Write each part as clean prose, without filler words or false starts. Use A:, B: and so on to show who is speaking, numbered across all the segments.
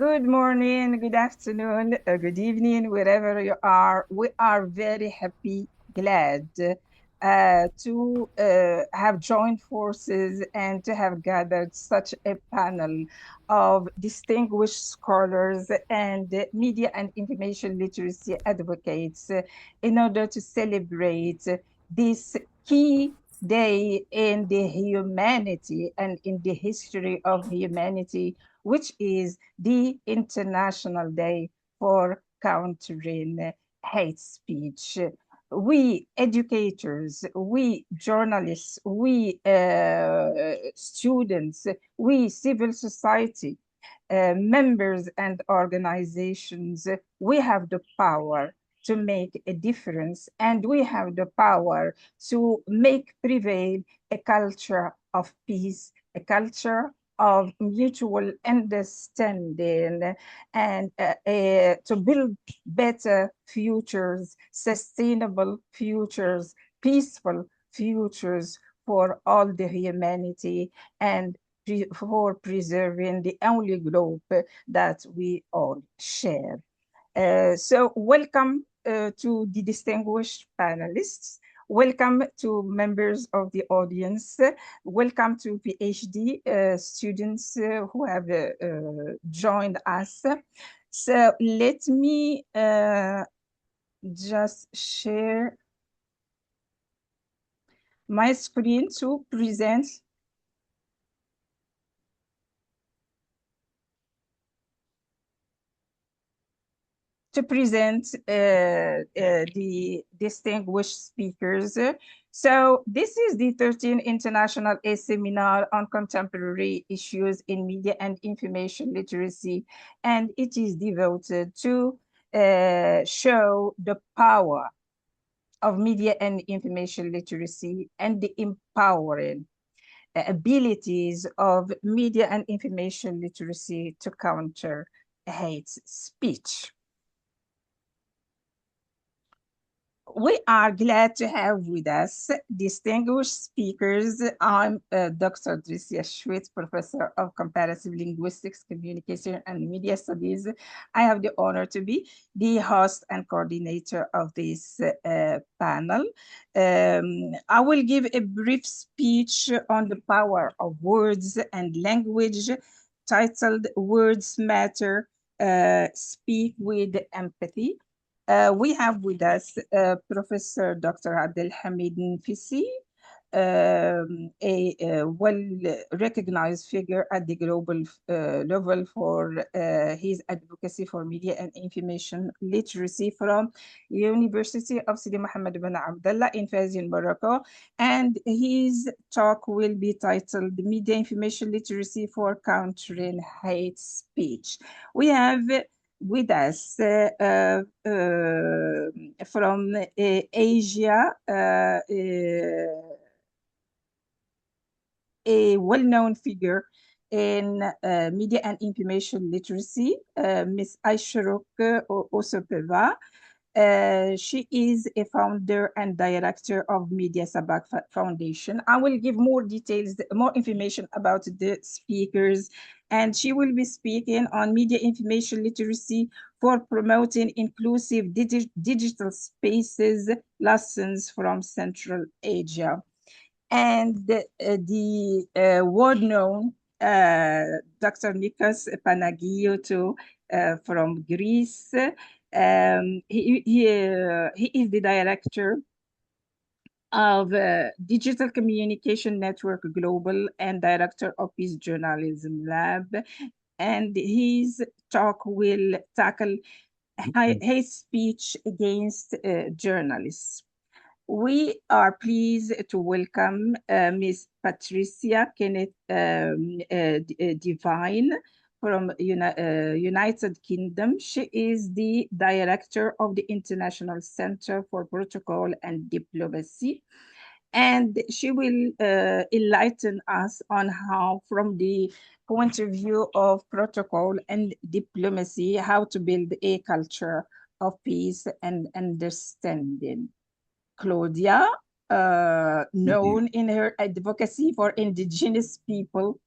A: Good morning, good afternoon, good evening, wherever you are. We are very happy, glad to have joined forces and to have gathered such a panel of distinguished scholars and media and information literacy advocates in order to celebrate this key day in the humanity and in the history of humanity, which is the International Day for Countering Hate Speech. We educators, we journalists, we students, we civil society, members and organizations, we have the power to make a difference, and we have the power to make prevail a culture of peace, a culture of mutual understanding, and to build better futures, sustainable futures, peaceful futures for all the humanity, and for preserving the only globe that we all share. So welcome to the distinguished panelists. Welcome to members of the audience. Welcome to PhD students who have joined us. So let me just share my screen to present the distinguished speakers. So this is the 13th International A Seminar on Contemporary Issues in Media and Information Literacy, and it is devoted to show the power of media and information literacy and the empowering abilities of media and information literacy to counter hate speech. We are glad to have with us distinguished speakers. I'm Dr. Dricia Schwitz, Professor of Comparative Linguistics, Communication, and Media Studies. I have the honor to be the host and coordinator of this panel. I will give a brief speech on the power of words and language, titled Words Matter, Speak with Empathy. We have with us Professor Dr. Abdelhamid NFISSI, a well-recognized figure at the global level for his advocacy for media and information literacy from University of Sidi Mohammed bin Abdullah in Fez in Morocco. And his talk will be titled Media Information Literacy for Countering Hate Speech. We have with us from Asia, a well-known figure in media and information literacy, Ms. Aisharuk Osopeva. She is a founder and director of Media Sabak Foundation. I will give more details, more information about the speakers, and she will be speaking on media information literacy for promoting inclusive digital spaces, lessons from Central Asia. And the world-known Dr. Nikos Panagiotou from Greece. He is the director of Digital Communication Network Global and director of Peace Journalism Lab. And his talk will tackle hate speech against journalists. We are pleased to welcome Ms. Patricia Kenneth Divine from United Kingdom. She is the director of the International Center for Protocol and Diplomacy. And she will enlighten us on how, from the point of view of protocol and diplomacy, how to build a culture of peace and understanding. Claudia, known in her advocacy for indigenous people,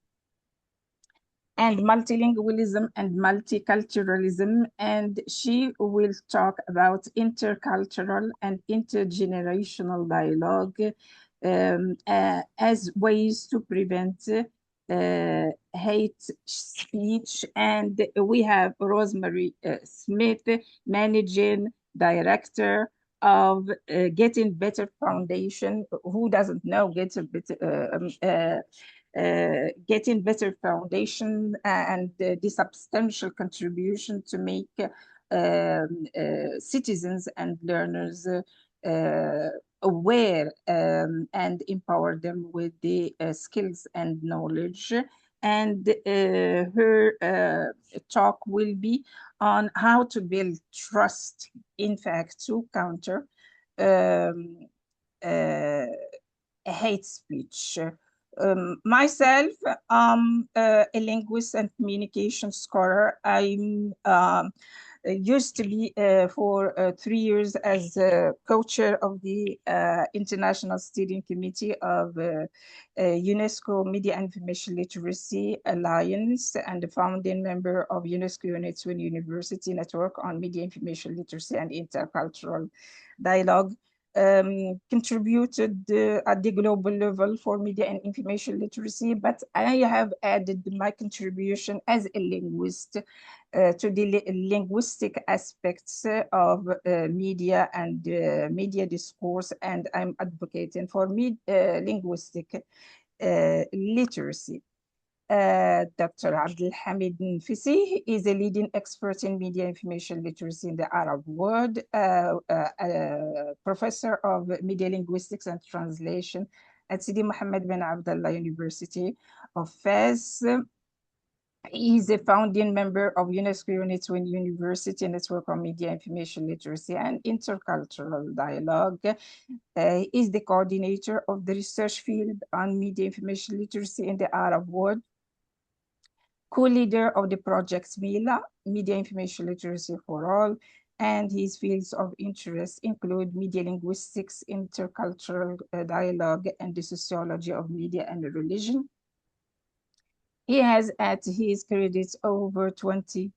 A: and multilingualism and multiculturalism. And she will talk about intercultural and intergenerational dialogue as ways to prevent hate speech. And we have Rosemary Smith, managing director of Getting Better Foundation. Who doesn't know Getting Better Foundation and the substantial contribution to make citizens and learners aware and empower them with the skills and knowledge. And her talk will be on how to build trust, in fact, to counter um, uh, hate speech. Myself, I'm a linguist and communication scholar. I'm used to be for 3 years as co-chair of the International Steering Committee of UNESCO Media and Information Literacy Alliance and the founding member of UNESCO-UNITWIN University Network on Media Information Literacy and Intercultural Dialogue. Contributed at the global level for media and information literacy, but I have added my contribution as a linguist to the linguistic aspects of media and media discourse, and I'm advocating for linguistic literacy. Dr. Abdelhamid NFISSI is a leading expert in media information literacy in the Arab world, professor of media linguistics and translation at Sidi Mohammed bin Abdullah University of Fez. He is a founding member of UNESCO-UNITWIN University Network on Media Information Literacy and Intercultural Dialogue. He is the coordinator of the research field on media information literacy in the Arab world, co-leader of the project MILA, Media Information Literacy for All, and his fields of interest include media linguistics, intercultural dialogue, and the sociology of media and religion. He has at his credits over 20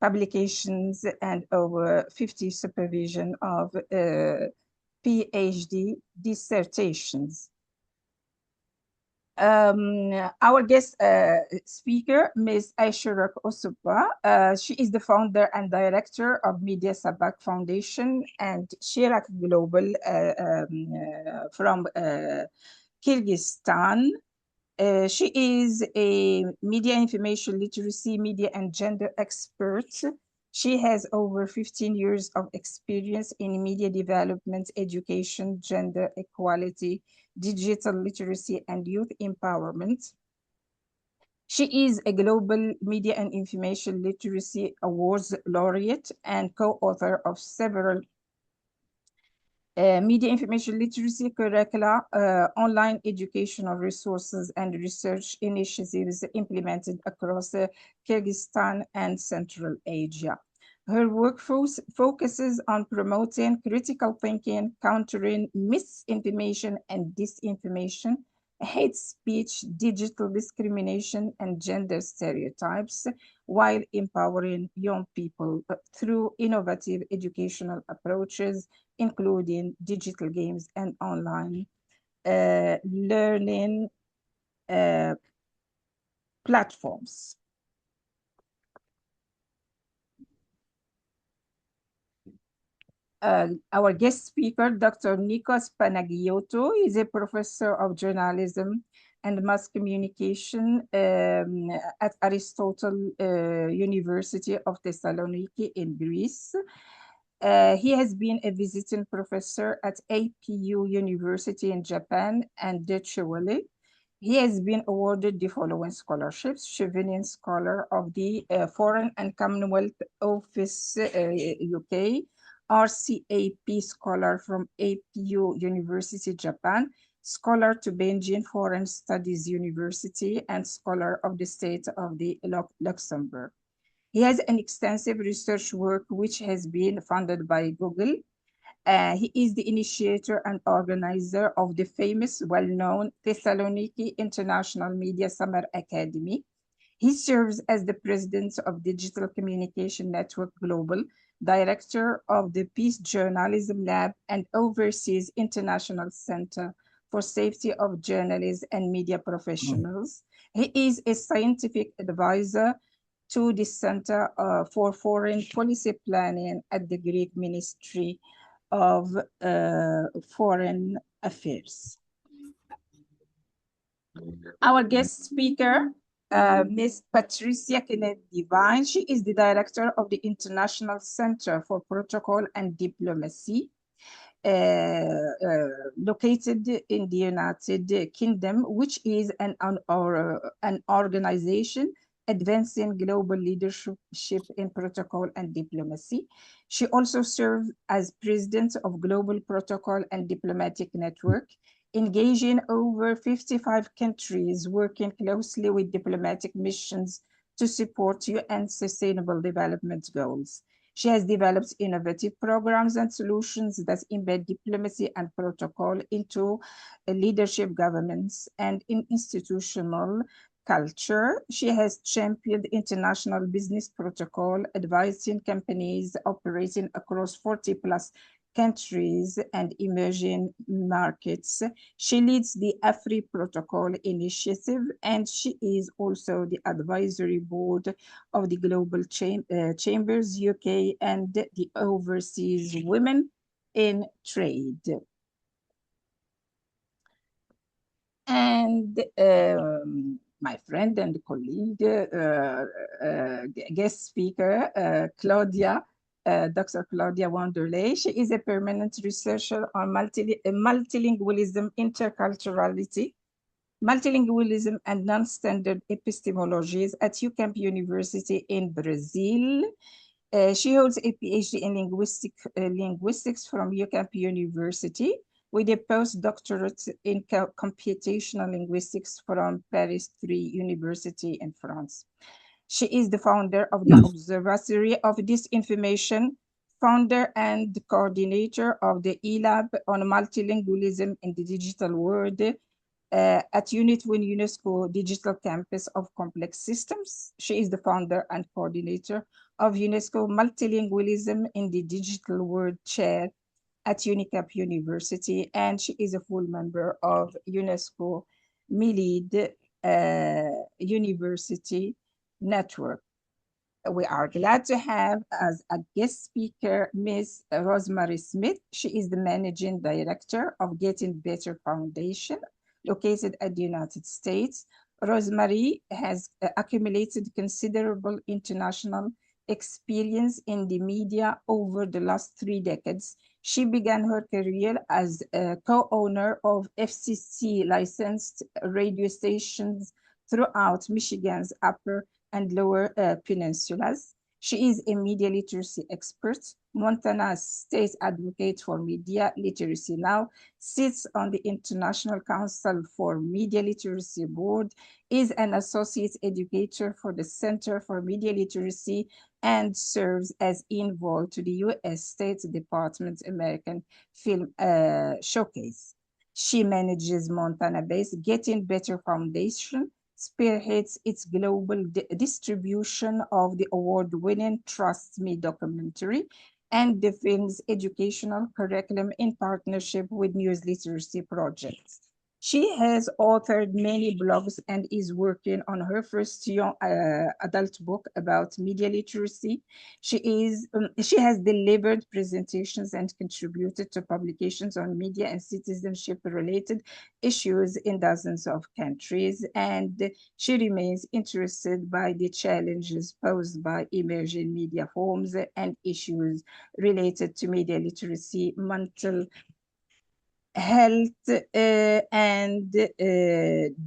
A: publications and over 50 supervision of Ph.D. dissertations. Our guest speaker, Ms. Aisha Osupa, she is the founder and director of Media Sabak Foundation and Shirak Global from Kyrgyzstan. She is a media information literacy, media and gender expert. She has over 15 years of experience in media development, education, gender equality, digital literacy, and youth empowerment. She is a Global Media and Information Literacy Awards laureate and co-author of several media information literacy curricula, online educational resources, and research initiatives implemented across Kyrgyzstan and Central Asia. Her work focuses on promoting critical thinking, countering misinformation and disinformation, hate speech, digital discrimination, and gender stereotypes, while empowering young people through innovative educational approaches, including digital games and online learning platforms. Our guest speaker, Dr. Nikos Panagiotou, is a professor of journalism and mass communication at Aristotle University of Thessaloniki in Greece. He has been a visiting professor at APU University in Japan and Deutsche Welle. He has been awarded the following scholarships: Chevening Scholar of the Foreign and Commonwealth Office UK, RCAP Scholar from APU University, Japan, Scholar to Beijing Foreign Studies University, and Scholar of the State of the Luxembourg. He has an extensive research work which has been funded by Google. He is the initiator and organizer of the famous, well-known Thessaloniki International Media Summer Academy. He serves as the president of Digital Communication Network Global, director of the Peace Journalism Lab, and oversees International Center for Safety of Journalists and Media Professionals. He is a scientific advisor to the Center for Foreign Policy Planning at the Greek Ministry of Foreign Affairs. Our guest speaker, Ms. Patricia Kenneth Divine. She is the director of the International Center for Protocol and Diplomacy, located in the United Kingdom, which is an organization advancing global leadership in protocol and diplomacy. She also serves as president of Global Protocol and Diplomatic Network, engaging over 55 countries, working closely with diplomatic missions to support UN Sustainable Development Goals. She has developed innovative programs and solutions that embed diplomacy and protocol into leadership, governments, and in institutional culture. She has championed international business protocol, advising companies operating across 40 plus countries and emerging markets. She leads the AFRI Protocol Initiative, and she is also the advisory board of the Global Chambers UK and the Overseas Women in Trade. And my friend and colleague, guest speaker, Claudia, Dr. Claudia Wanderley. She is a permanent researcher on multilingualism, interculturality, multilingualism, and non-standard epistemologies at UCamp University in Brazil. She holds a PhD in linguistics from UCamp University with a postdoctorate in computational linguistics from Paris 3 University in France. She is the founder of the Observatory of Disinformation, founder and coordinator of the eLab on multilingualism in the digital world at UNITWIN UNESCO Digital Campus of Complex Systems. She is the founder and coordinator of UNESCO Multilingualism in the Digital World Chair at UNICAP University, and she is a full member of UNESCO-MILID University Network. We are glad to have as a guest speaker, Ms. Rosemary Smith. She is the managing director of Getting Better Foundation, located at the United States. Rosemary has accumulated considerable international experience in the media over the last 3 decades. She began her career as a co-owner of FCC licensed radio stations throughout Michigan's upper and lower peninsulas. She is a media literacy expert, Montana's state advocate for media literacy now, sits on the International Council for Media Literacy Board, is an associate educator for the Center for Media Literacy, and serves as envoy to the U.S. State Department American Film Showcase. She manages Montana-based Getting Better Foundation, spearheads its global distribution of the award-winning Trust Me documentary, and the film's educational curriculum in partnership with News Literacy Projects. She has authored many blogs and is working on her first young adult book about media literacy. She has delivered presentations and contributed to publications on media and citizenship-related issues in dozens of countries, and she remains interested by the challenges posed by emerging media forms and issues related to media literacy, mental health, and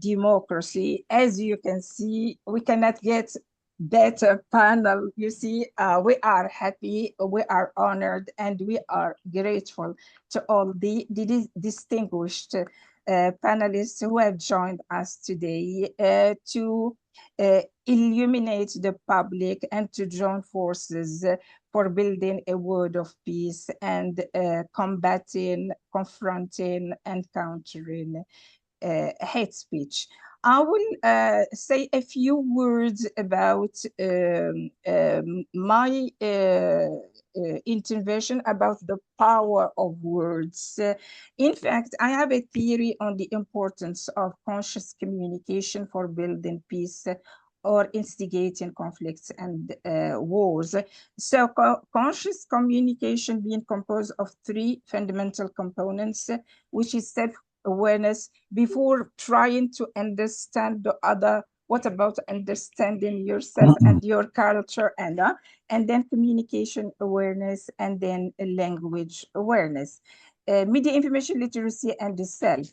A: democracy. As you can see, we cannot get better panel. You see, we are happy, we are honored, and we are grateful to all the distinguished panelists who have joined us today to illuminate the public and to join forces for building a world of peace and combating, confronting, and countering hate speech. I will say a few words about my intervention about the power of words. In fact, I have a theory on the importance of conscious communication for building peace or instigating conflicts and wars. So conscious communication being composed of three fundamental components, which is self-awareness before trying to understand the other. What about understanding yourself and your culture, and then communication awareness, and then language awareness, media information literacy, and the self.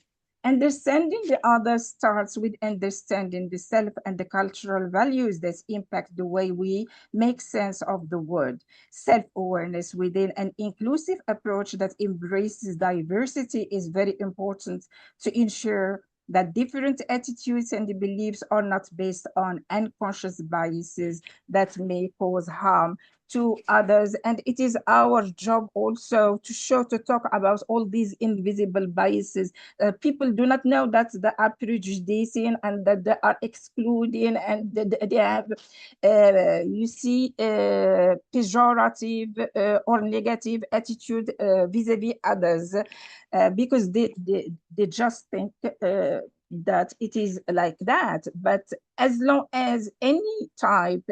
A: Understanding the other starts with understanding the self and the cultural values that impact the way we make sense of the world. Self-awareness within an inclusive approach that embraces diversity is very important to ensure that different attitudes and beliefs are not based on unconscious biases that may cause harm to others. And it is our job also to talk about all these invisible biases. People do not know that they are prejudicing and that they are excluding, and they have, you see, pejorative or negative attitude vis-a-vis others, because they just think that it is like that. But as long as any type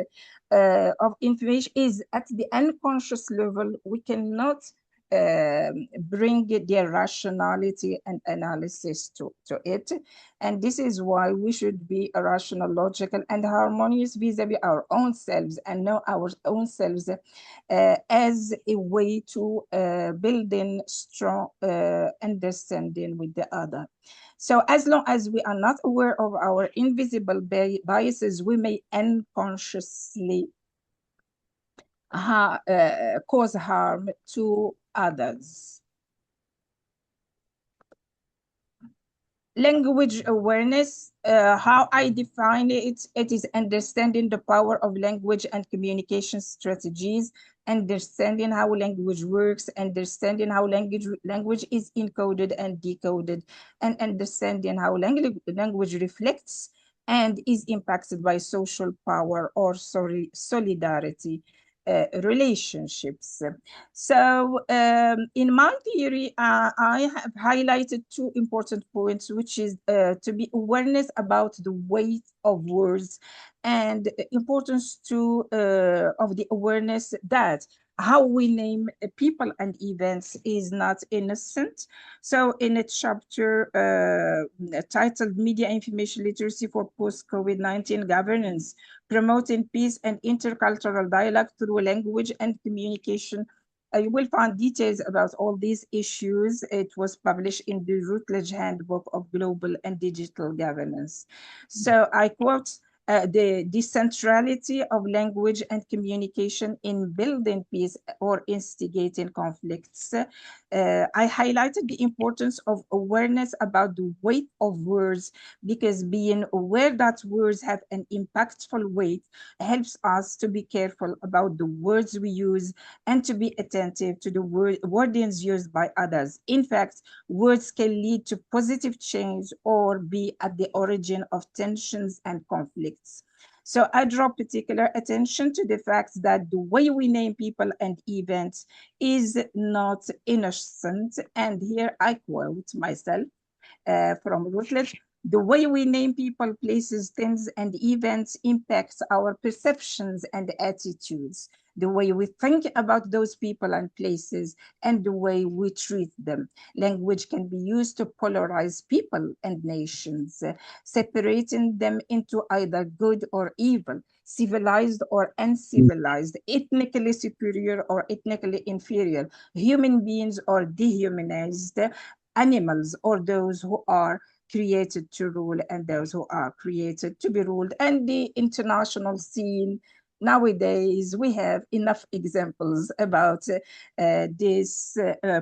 A: of information is at the unconscious level, we cannot bring the rationality and analysis to it. And this is why we should be rational, logical, and harmonious vis-a-vis our own selves, and know our own selves as a way to building strong understanding with the other. So as long as we are not aware of our invisible biases, we may unconsciously cause harm to others. Language awareness, how I define it, it is understanding the power of language and communication strategies, understanding how language works, understanding how language is encoded and decoded, and understanding how language reflects and is impacted by social power or solidarity relationships. So in my theory, I have highlighted two important points, which is to be awareness about the weight of words, and importance of the awareness that how we name people and events is not innocent. So in a chapter titled Media Information Literacy for Post-COVID-19 Governance, Promoting Peace and Intercultural Dialogue Through Language and Communication, you will find details about all these issues. It was published in the Routledge Handbook of Global and Digital Governance. So I quote, the centrality of language and communication in building peace or instigating conflicts. I highlighted the importance of awareness about the weight of words, because being aware that words have an impactful weight helps us to be careful about the words we use and to be attentive to the wordings used by others. In fact, words can lead to positive change or be at the origin of tensions and conflicts. So I draw particular attention to the fact that the way we name people and events is not innocent. And here I quote myself from Routledge: the way we name people, places, things, and events impacts our perceptions and attitudes, the way we think about those people and places, and the way we treat them. Language can be used to polarize people and nations, separating them into either good or evil, civilized or uncivilized, ethnically superior or ethnically inferior, human beings or dehumanized, animals or those who are created to rule and those who are created to be ruled. And the international scene, nowadays, we have enough examples about this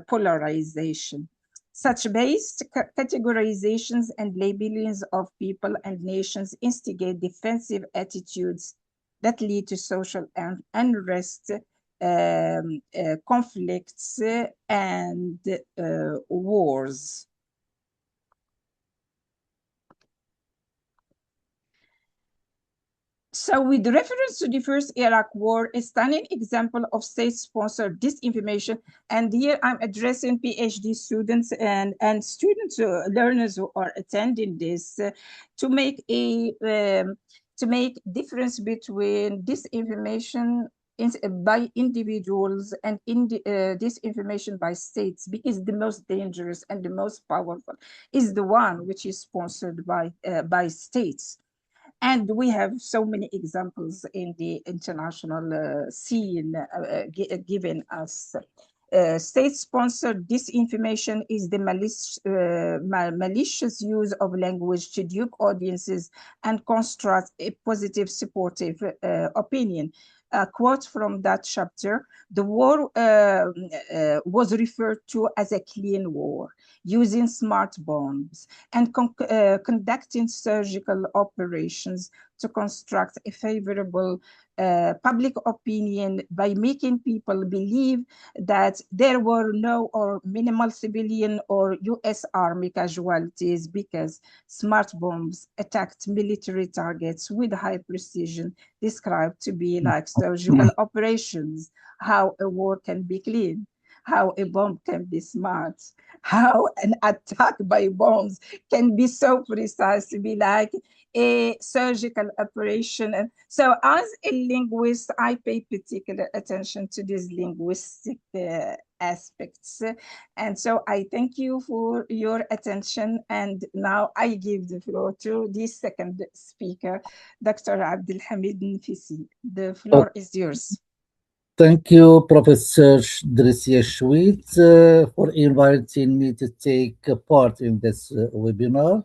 A: polarization. Such based categorizations and labelings of people and nations instigate defensive attitudes that lead to social unrest, conflicts, and wars. So with reference to the first Iraq War, a stunning example of state-sponsored disinformation, and here I'm addressing PhD students and students, learners who are attending this, to make a to make difference between disinformation by individuals and disinformation by states, because the most dangerous and the most powerful is the one which is sponsored by states. And we have so many examples in the international scene given us. State-sponsored disinformation is the malicious use of language to dupe audiences and construct a positive, supportive opinion. A quote from that chapter: the war was referred to as a clean war, using smart bombs and conducting surgical operations to construct a favorable public opinion by making people believe that there were no or minimal civilian or US Army casualties because smart bombs attacked military targets with high precision, described to be like surgical operations. How a war can be clean, how a bomb can be smart, how an attack by bombs can be so precise to be like a surgical operation. And so as a linguist, I pay particular attention to these linguistic aspects. And so I thank you for your attention. And now I give the floor to the second speaker, Dr. Abdelhamid NFISSI. The floor is yours.
B: Thank you, Professor Drissier Schwit, for inviting me to take part in this webinar.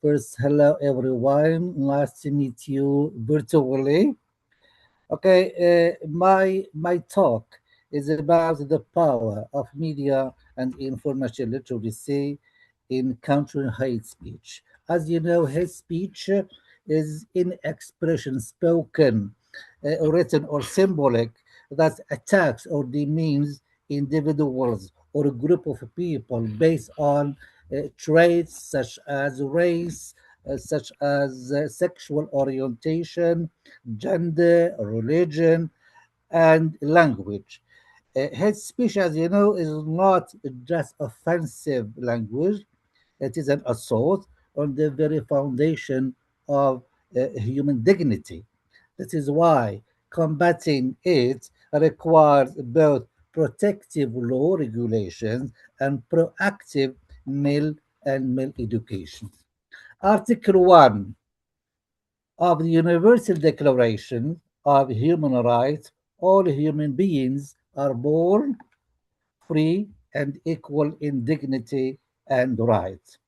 B: First, hello everyone. Nice to meet you virtually. Okay, my talk is about the power of media and information literacy in countering hate speech. As you know, hate speech is in expression spoken, written, or symbolic that attacks or demeans individuals or a group of people based on traits such as race, such as sexual orientation, gender, religion, and language. Hate speech, as you know, is not just offensive language, it is an assault on the very foundation of human dignity. That is why combating it requires both protective law regulations and proactive male and male education. Article 1 of the Universal Declaration of Human Rights: all human beings are born free and equal in dignity and rights.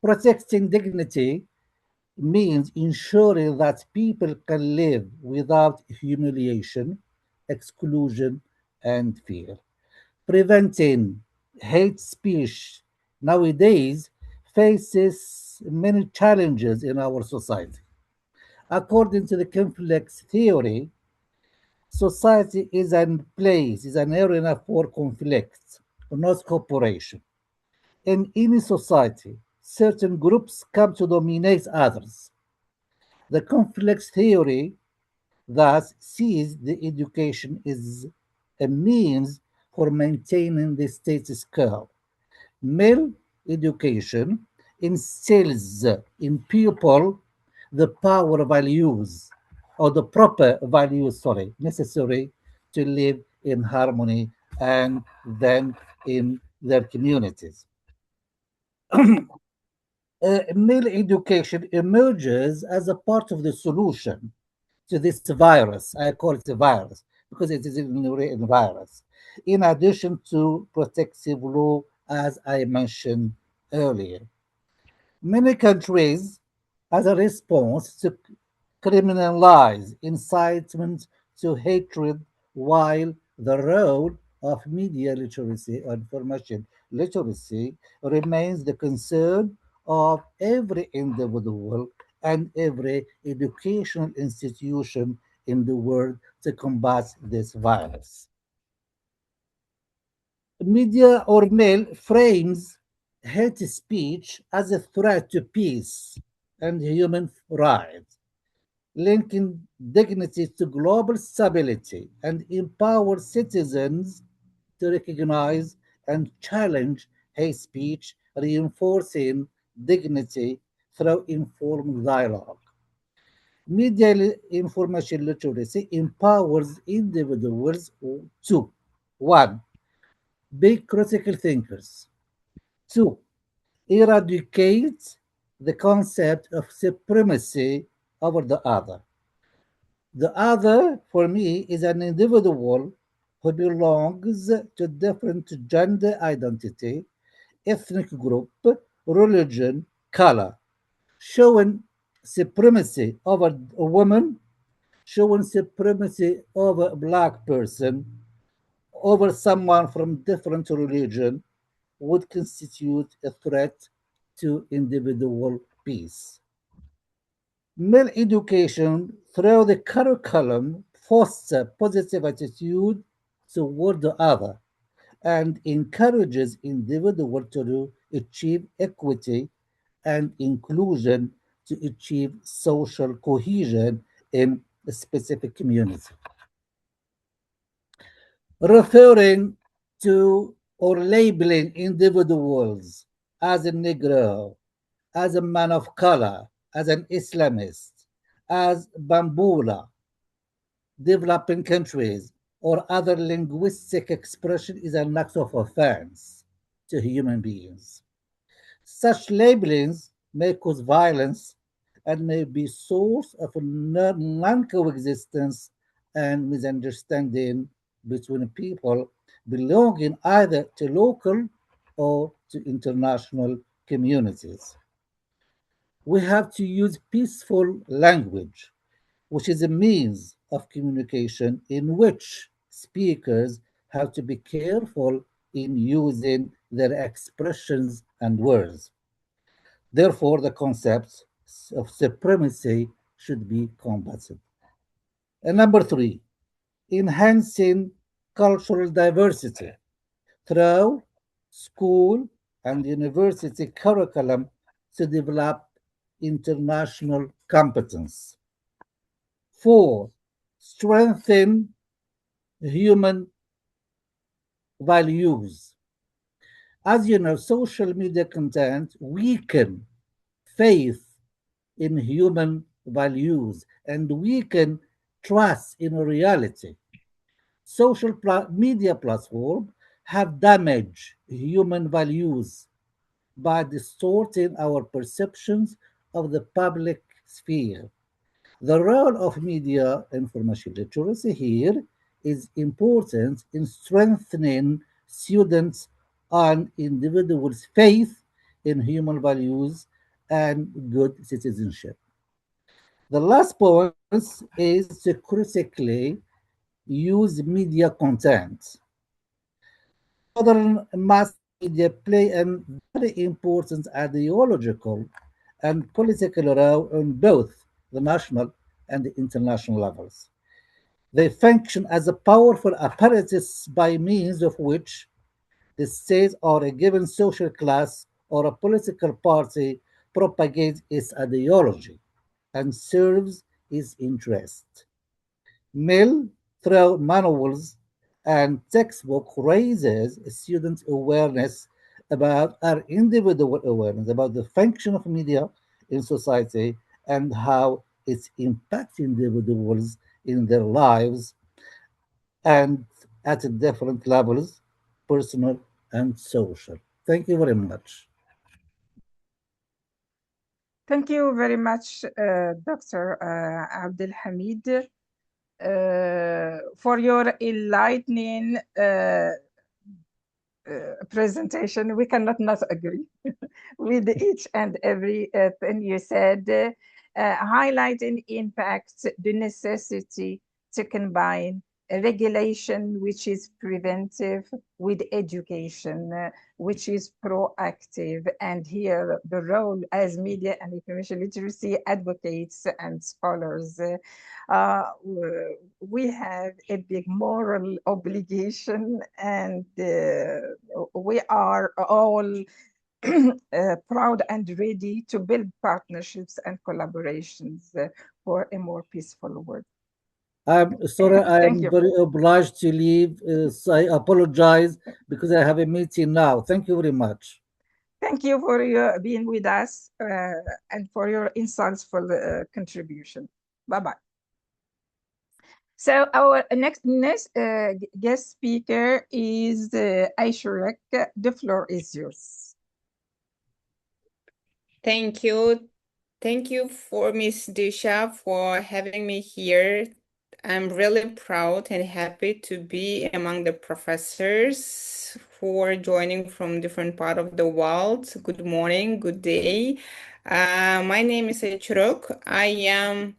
B: Protecting dignity means ensuring that people can live without humiliation, exclusion, and fear. Preventing hate speech nowadays faces many challenges in our society. According to the conflict theory, society is an place, is an arena for conflict, not cooperation. In any society, certain groups come to dominate others. The conflict theory thus sees the education is a means for maintaining the status quo. Male education instills in people the power values or the proper values, sorry, necessary to live in harmony and then in their communities. Male education emerges as a part of the solution to this virus. I call it a virus because it is a virus. In addition to protective law, as I mentioned earlier, many countries, as a response to criminalize incitement to hatred, while the role of media literacy or information literacy remains the concern of every individual and every educational institution in the world to combat this virus. Media or mail frames hate speech as a threat to peace and human rights. linking dignity to global stability, and empower citizens to recognize and challenge hate speech, reinforcing dignity through informed dialogue. Media information literacy empowers individuals to 1. Be critical thinkers. 2. Eradicate the concept of supremacy over the other. The other, for me, is an individual who belongs to different gender identity, ethnic group, religion, color, showing supremacy over a woman, showing supremacy over a black person, over someone from different religion would constitute a threat to individual peace. Male education through the curriculum fosters positive attitude toward the other and encourages individuals to achieve equity and inclusion to achieve social cohesion in a specific community. Referring to or labeling individuals as a Negro, as a man of color, as an Islamist, as Bambula, developing countries, or other linguistic expression is an act of offense to human beings. Such labelings may cause violence and may be source of non-coexistence and misunderstanding between people belonging either to local or to international communities. We have to use peaceful language, which is a means of communication in which speakers have to be careful in using their expressions and words. Therefore, the concept of supremacy should be combated. And number three, enhancing cultural diversity through school and university curriculum to develop international competence. Four, strengthen human values. As you know, social media content weaken faith in human values and weaken trust in reality. Media platforms have damaged human values by distorting our perceptions of the public sphere. The role of media information literacy here is important in strengthening students' and individuals' faith in human values and good citizenship. The last point is to critically use media content. Modern mass media play a very important ideological and political role on both the national and the international levels. They function as a powerful apparatus by means of which the state or a given social class or a political party propagates its ideology and serves its interest. Mill, through manuals and textbook, raises students' awareness about our individual awareness about the function of media in society and how it's impacts individuals in their lives and at different levels, personal and social. Thank you very much.
A: Thank you very much, Dr. Abdelhamid, for your enlightening presentation. We cannot not agree with each and every thing you said, highlighting impact, the necessity to combine a regulation which is preventive with education, which is proactive. And here the role as media and information literacy advocates and scholars. We have a big moral obligation, and we are all proud and ready to build partnerships and collaborations for a more peaceful world.
B: I'm sorry,
A: Thank
B: I'm
A: you.
B: very obliged to leave. So I apologize because I have a meeting now. Thank you very much.
A: Thank you for your being with us and for your insightful contribution. Bye-bye. So our next guest speaker is Aishurek. The floor is yours.
C: Thank you. Thank you for Miss Disha for having me here. I'm really proud and happy to be among the professors who are joining from different part of the world. Good morning, good day. My name is Echurok. I am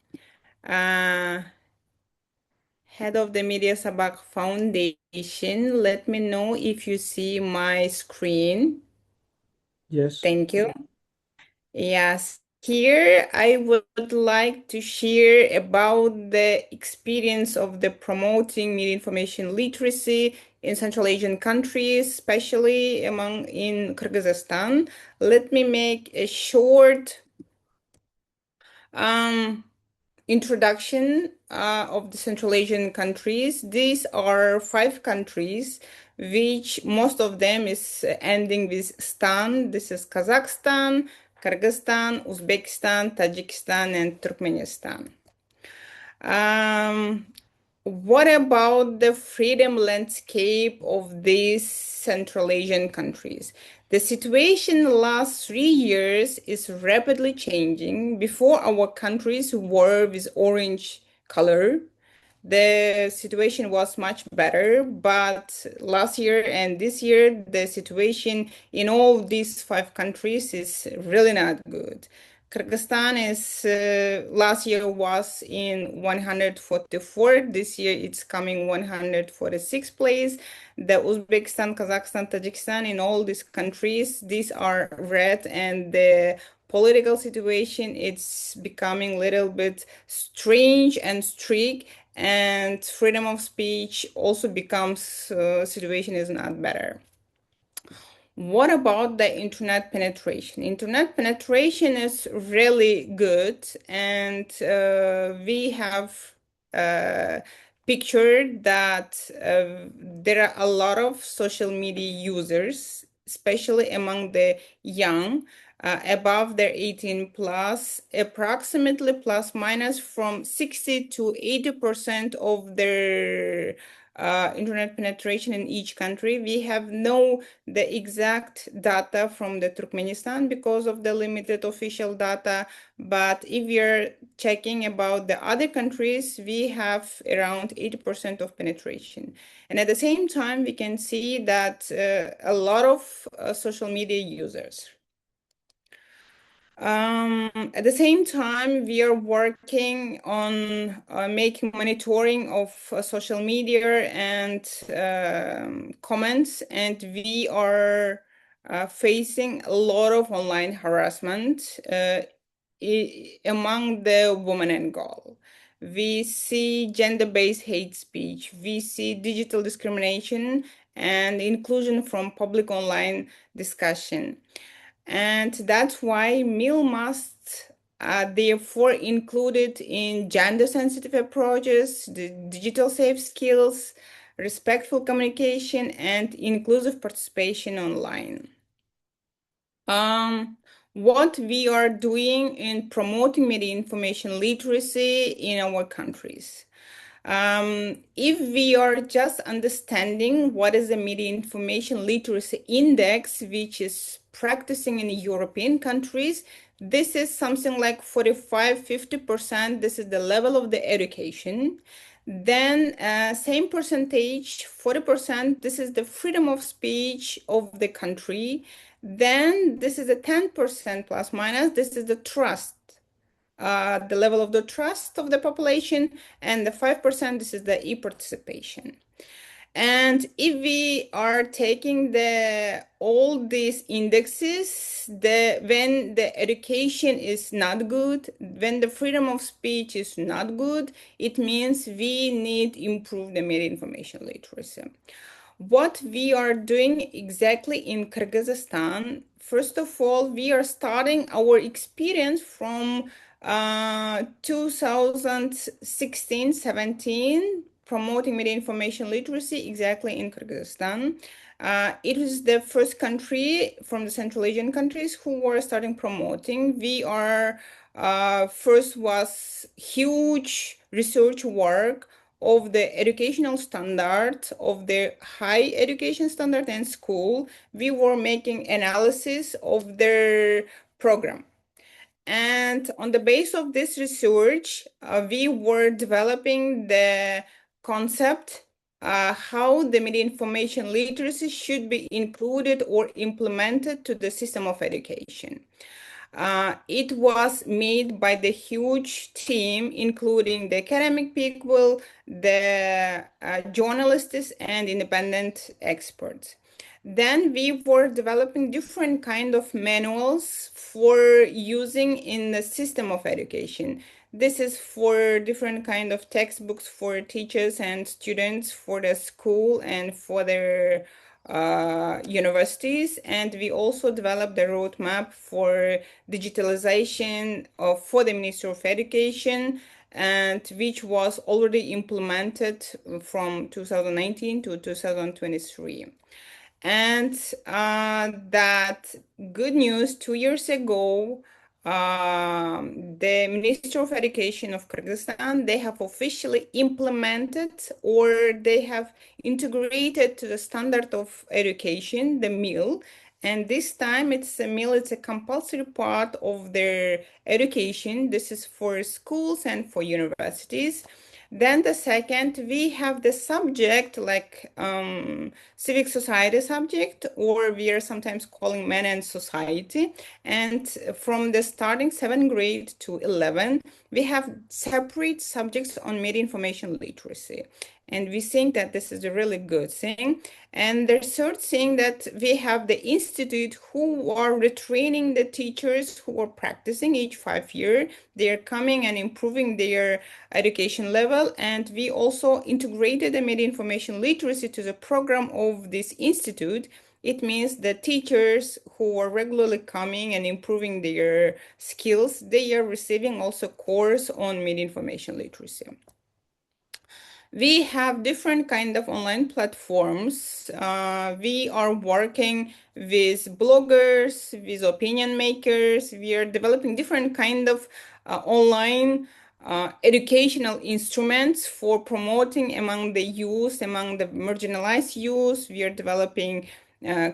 C: head of the Media Sabak Foundation. Let me know if you see my screen.
B: Yes.
C: Thank you. Yes, here I would like to share about the experience of the promoting media information literacy in Central Asian countries, especially among in Kyrgyzstan. Let me make a short um, introduction of the Central Asian countries. These are 5 countries, which most of them is ending with stan. This is Kazakhstan, Kyrgyzstan, Uzbekistan, Tajikistan, and Turkmenistan. What about the freedom landscape of these Central Asian countries? The situation in the last 3 years is rapidly changing. Before, our countries were with orange color. The situation was much better, but last year and this year, the situation in all these 5 countries is really not good. Kyrgyzstan is last year was in 144. This year it's coming 146th place. The Uzbekistan, Kazakhstan, Tajikistan, in all these countries, these are red, and the political situation it's becoming a little bit strange and strict, and freedom of speech also becomes situation is not better. What about the internet penetration? Internet penetration is really good, and we have pictured that there are a lot of social media users, especially among the young, above their 18 plus, approximately plus minus from 60 to 80% of their internet penetration in each country. We have no the exact data from the Turkmenistan because of the limited official data, but if you're checking about the other countries, we have around 80% of penetration. And at the same time, we can see that a lot of social media users. At the same time, we are working on making monitoring of social media and comments, and we are facing a lot of online harassment among the women and girls. We see gender-based hate speech, we see digital discrimination and inclusion from public online discussion. And that's why MIL must therefore included in gender-sensitive approaches, the digital safe skills, respectful communication, and inclusive participation online. What we are doing in promoting media information literacy in our countries. If we are just understanding what is the media information literacy index, which is practicing in European countries, this is something like 45-50%. This is the level of the education. Then same percentage, 40%, this is the freedom of speech of the country. Then this is a 10% plus minus, this is the trust. The level of the trust of the population, and the 5%, this is the e-participation. And if we are taking all these indexes, when the education is not good, when the freedom of speech is not good, it means we need to improve the media information literacy. What we are doing exactly in Kyrgyzstan, First of all, we are starting our experience from 2016-17, promoting media information literacy exactly in Kyrgyzstan. It was the first country from the Central Asian countries who were starting promoting. We are first was huge research work of the educational standard, of the high education standard and school. We were making analysis of their program. And on the base of this research, we were developing the concept how the media information literacy should be included or implemented to the system of education. It was made by the huge team, including the academic people, the journalists, and independent experts. Then we were developing different kind of manuals for using in the system of education. This is for different kind of textbooks for teachers and students for the school and for their universities. And we also developed the roadmap for digitalization for the Ministry of Education, and which was already implemented from 2019 to 2023. And that good news, 2 years ago, the Ministry of Education of Kyrgyzstan, they have officially implemented or they have integrated to the standard of education, the MIL. And this time it's a MIL, it's a compulsory part of their education. This is for schools and for universities. Then the second, we have the subject like civic society subject, or we are sometimes calling men and society. And from the starting 7th grade to 11, we have separate subjects on media information literacy. And we think that this is a really good thing. And the third thing that we have the institute who are retraining the teachers who are practicing each 5 years. They are coming and improving their education level. And we also integrated the media information literacy to the program of this institute. It means the teachers who are regularly coming and improving their skills, they are receiving also course on media information literacy. We have different kind of online platforms. We are working with bloggers, with opinion makers. We are developing different kind of online educational instruments for promoting among the youth, among the marginalized youth. We are developing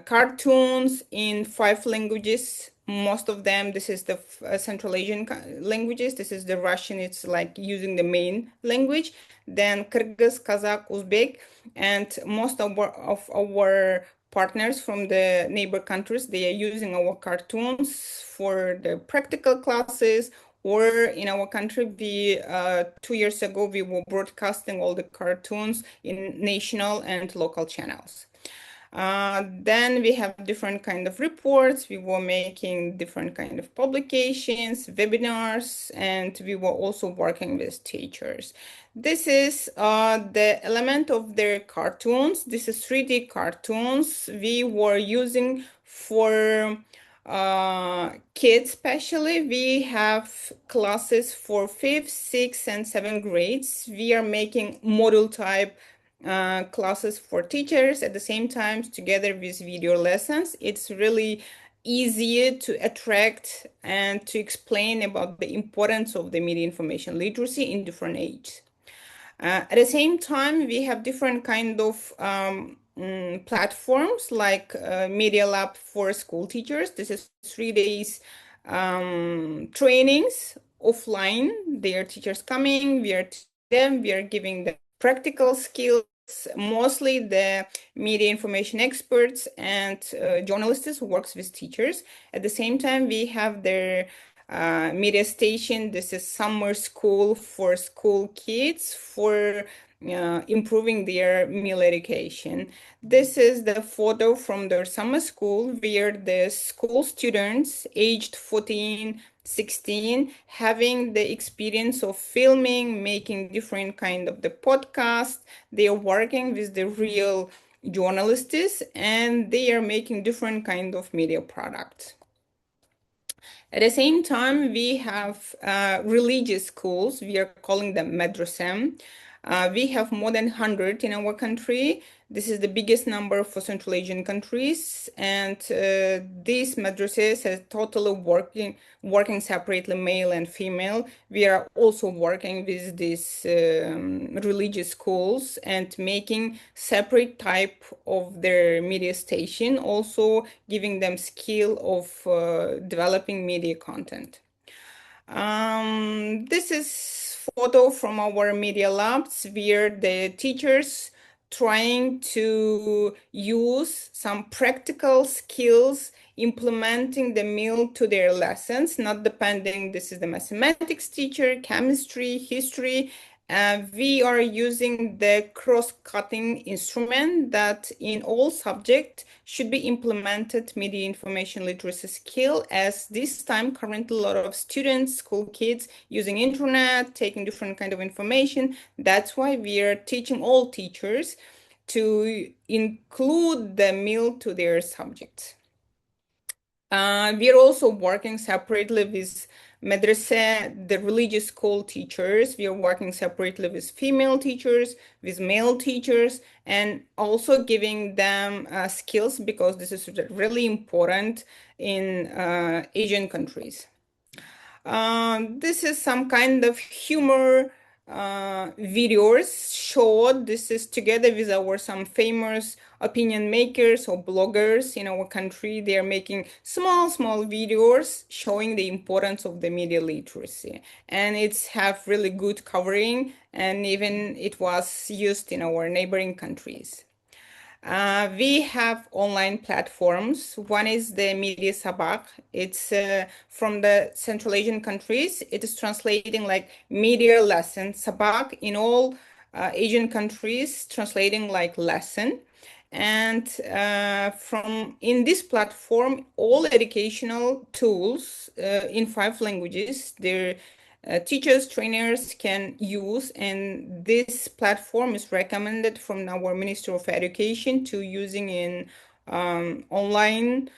C: cartoons in 5 languages. Most of them, this is the Central Asian languages. This is the Russian, it's like using the main language. Then Kyrgyz, Kazakh, Uzbek, and most of our partners from the neighbor countries, they are using our cartoons for the practical classes. Or in our country, 2 years ago, we were broadcasting all the cartoons in national and local channels. Then we have different kind of reports. We were making different kind of publications, webinars, and we were also working with teachers. This is the element of their cartoons. This is 3D cartoons we were using for kids. Especially we have classes for 5th, 6th, and 7th grades. We are making model type classes for teachers at the same time together with video lessons. It's really easier to attract and to explain about the importance of the media information literacy in different ages. At the same time, we have different kind of platforms like Media Lab for school teachers. This is 3 days trainings offline. They are teachers coming, we are them, we are giving them practical skills. Mostly the media information experts and journalists who works with teachers. At the same time, we have their media station. This is summer school for school kids for improving their meal education. This is the photo from their summer school where the school students aged 14, 16 having the experience of filming, making different kind of the podcast. They are working with the real journalists, and they are making different kind of media products. At the same time, we have religious schools. We are calling them madrasam. We have more than 100 in our country. This is the biggest number for Central Asian countries. And these madrasas are totally working separately, male and female. We are also working with these religious schools and making separate type of their media station, also giving them skill of developing media content. This is photo from our media labs where the teachers trying to use some practical skills implementing the MILD to their lessons, not depending, this is the mathematics teacher, chemistry, history. We are using the cross-cutting instrument that in all subjects should be implemented media information literacy skill, as this time currently a lot of students, school kids using internet, taking different kind of information. That's why we are teaching all teachers to include the MILD to their subjects. We are also working separately with madrasa, the religious school teachers. We are working separately with female teachers, with male teachers, and also giving them skills, because this is really important in Asian countries. This is some kind of humor videos showed. This is together with our some famous opinion makers or bloggers in our country. They are making small videos showing the importance of the media literacy, and it's have really good covering, and even it was used in our neighboring countries. We have online platforms. One is the Media Sabak. It's from the Central Asian countries. It is translating like media lesson. Sabak in all Asian countries, translating like lesson. And from in this platform, all educational tools in 5 languages, they're teachers, trainers can use, and this platform is recommended from our Ministry of Education to using in online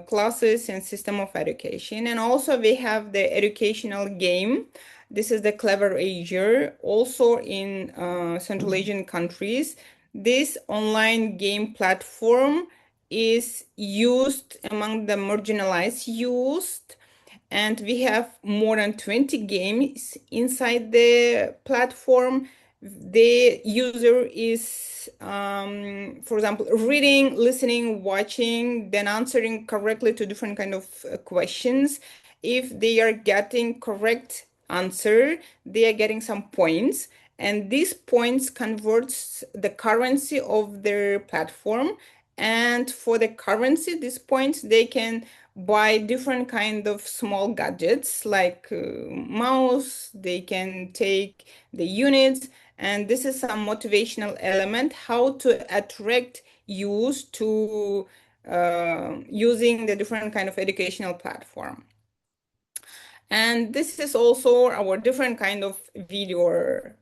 C: classes and system of education. And also we have the educational game. This is the Clever Asia, also in Central Asian countries. This online game platform is used among the marginalized youth, and we have more than 20 games inside the platform. The user is, for example, reading, listening, watching, then answering correctly to different kind of questions. If they are getting correct answer, they are getting some points, and these points converts the currency of their platform. And for the currency, these points, they can buy different kind of small gadgets like mouse. They can take the units, and this is some motivational element how to attract youth to using the different kind of educational platform. And this is also our different kind of video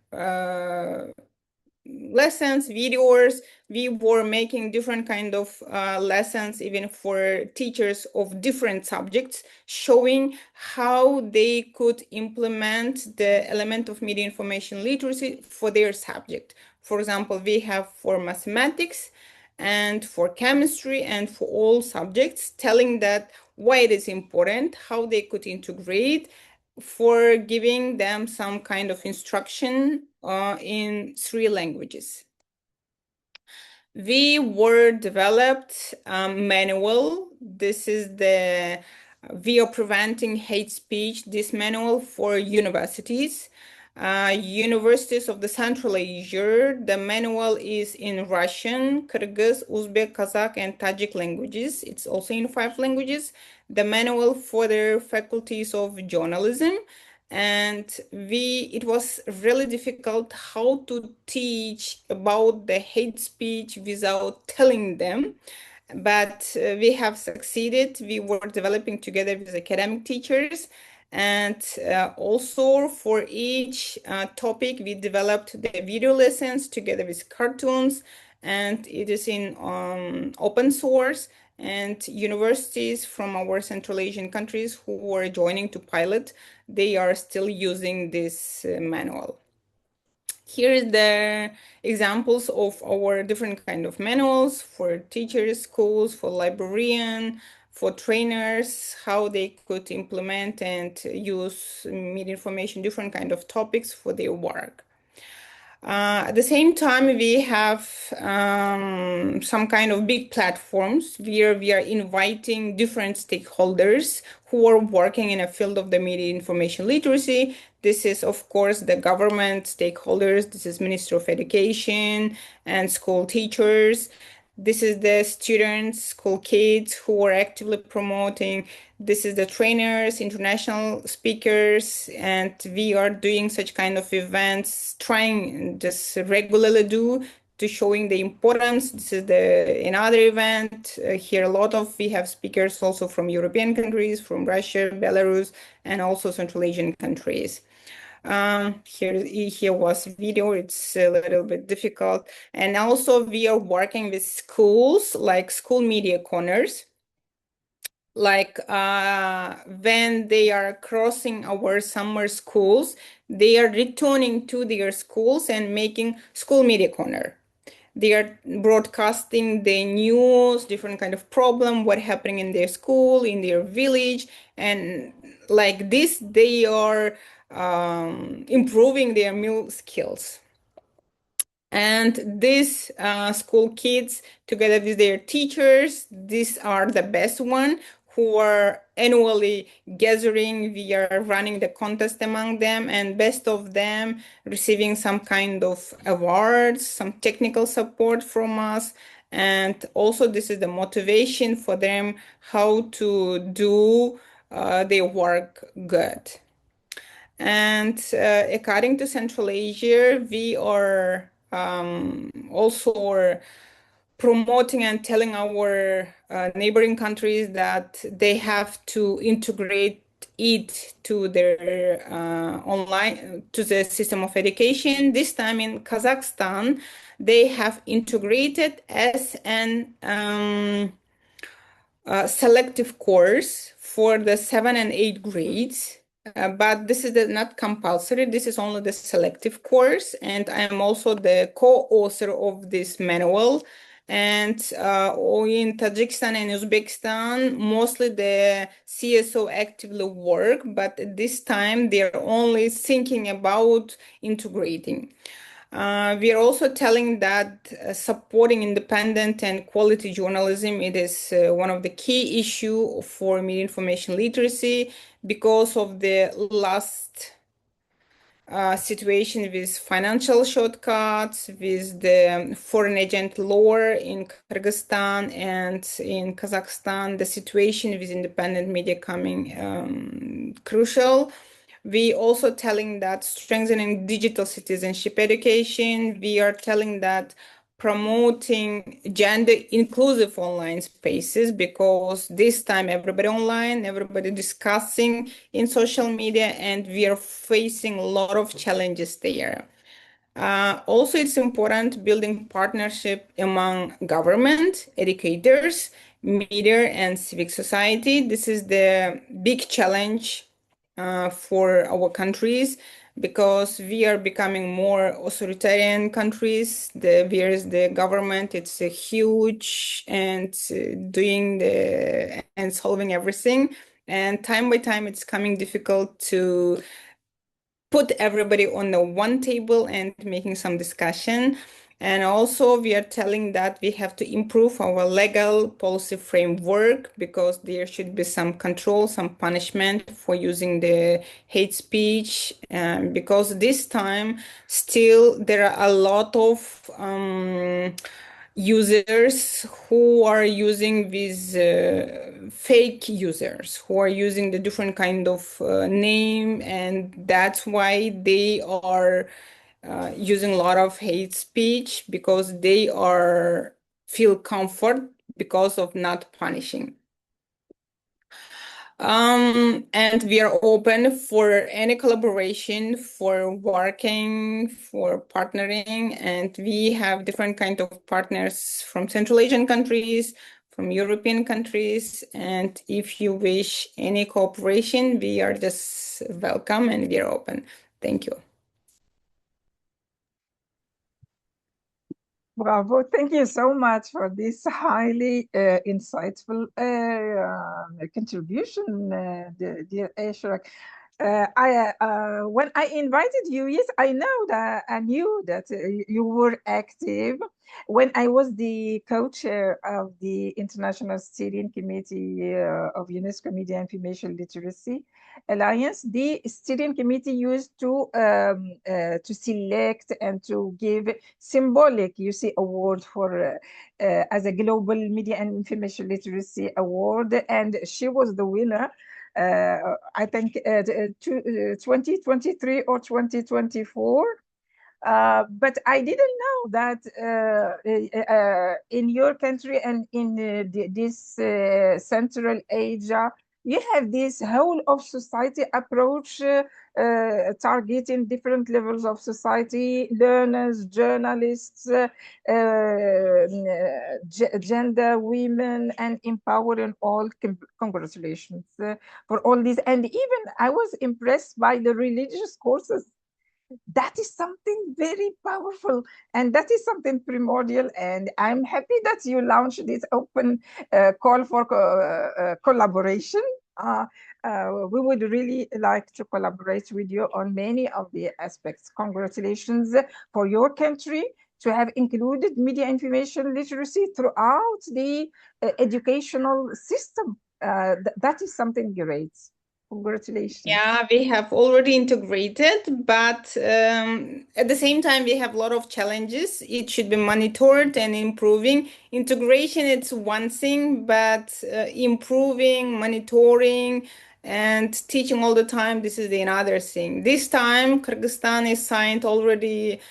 C: lessons, videos. We were making different kind of lessons even for teachers of different subjects, showing how they could implement the element of media information literacy for their subject. For example, we have for mathematics and for chemistry and for all subjects, telling that why it is important, how they could integrate, for giving them some kind of instruction in 3 languages. We were developed manual. This is the We are preventing hate speech, this manual for universities. Universities of the Central Asia. The manual is in Russian, Kyrgyz, Uzbek, Kazakh, and Tajik languages. It's also in 5 languages. The manual for the faculties of journalism. And it was really difficult how to teach about the hate speech without telling them. But we have succeeded. We were developing together with academic teachers. And also for each topic, we developed the video lessons together with cartoons. and it is in open source. And universities from our Central Asian countries who are joining to pilot, they are still using this manual. Here is the examples of our different kind of manuals for teachers, schools, for librarian, for trainers, how they could implement and use media information, different kind of topics for their work. At the same time, we have some kind of big platforms where we are inviting different stakeholders who are working in a field of the media information literacy. This is, of course, the government stakeholders. This is Ministry of Education and school teachers. This is the students, school kids who are actively promoting. This is the trainers, international speakers, and we are doing such kind of events, trying just regularly do to showing the importance. This is another event. Here a lot of, we have speakers also from European countries, from Russia, Belarus, and also Central Asian countries. Here was video. It's a little bit difficult. And also we are working with schools, like school media corners. Like when they are crossing our summer schools, they are returning to their schools and making school media corner. They are broadcasting the news, different kind of problem, what happening in their school, in their village, and like this, they are improving their meal skills. And these school kids, together with their teachers, these are the best one who are annually gathering. We are running the contest among them, and best of them receiving some kind of awards, some technical support from us. And also this is the motivation for them how to do their work good. And according to Central Asia, we are also promoting and telling our neighboring countries that they have to integrate it to their online, to the system of education. This time in Kazakhstan, they have integrated as an selective course for the 7 and 8 grades. But this is not compulsory. This is only the selective course. And I am also the co-author of this manual. And in Tajikistan and Uzbekistan, mostly the CSO actively work, but this time they're only thinking about integrating. We are also telling that supporting independent and quality journalism, it is one of the key issue for media information literacy because of the last situation with financial shortcuts, with the foreign agent law in Kyrgyzstan and in Kazakhstan, the situation with independent media coming crucial. We also telling that strengthening digital citizenship education. We are telling that promoting gender inclusive online spaces, because this time everybody online, everybody discussing in social media, and we are facing a lot of challenges there. Also, it's important building partnership among government, educators, media, and civic society. This is the big challenge for our countries, because we are becoming more authoritarian countries. Where is the government? It's a huge and doing and solving everything. And time by time, it's coming difficult to put everybody on the one table and making some discussion. And also we are telling that we have to improve our legal policy framework, because there should be some control, some punishment for using the hate speech, because this time still there are a lot of users who are using these fake users, who are using the different kind of name, and that's why they are using a lot of hate speech, because they are feel comfort because of not punishing. And we are open for any collaboration, for working, for partnering, and we have different kind of partners from Central Asian countries, from European countries, and if you wish any cooperation, we are just welcome and we are open. Thank you.
A: Bravo. Thank you so much for this highly insightful contribution, dear Ashraf. When I invited you, yes, I knew that you were active when I was the co-chair of the International Steering Committee of UNESCO Media Information Literacy Alliance. The steering committee used to select and to give symbolic, award for as a global media and information literacy award, and she was the winner. I think 2023 or 2024. But I didn't know that in your country and in this Central Asia, you have this whole of society approach targeting different levels of society, learners, journalists, gender, women, and empowering all. Congratulations for all this. And even I was impressed by the religious courses. That is something very powerful, and that is something primordial. And I'm happy that you launched this open call for collaboration. We would really like to collaborate with you on many of the aspects. Congratulations for your country to have included media information literacy throughout the educational system. That is something great. Congratulations.
C: Yeah, we have already integrated, but at the same time, we have a lot of challenges. It should be monitored and improving. Integration, it's one thing, but improving, monitoring, and teaching all the time, this is another thing. This time, Kyrgyzstan is signed already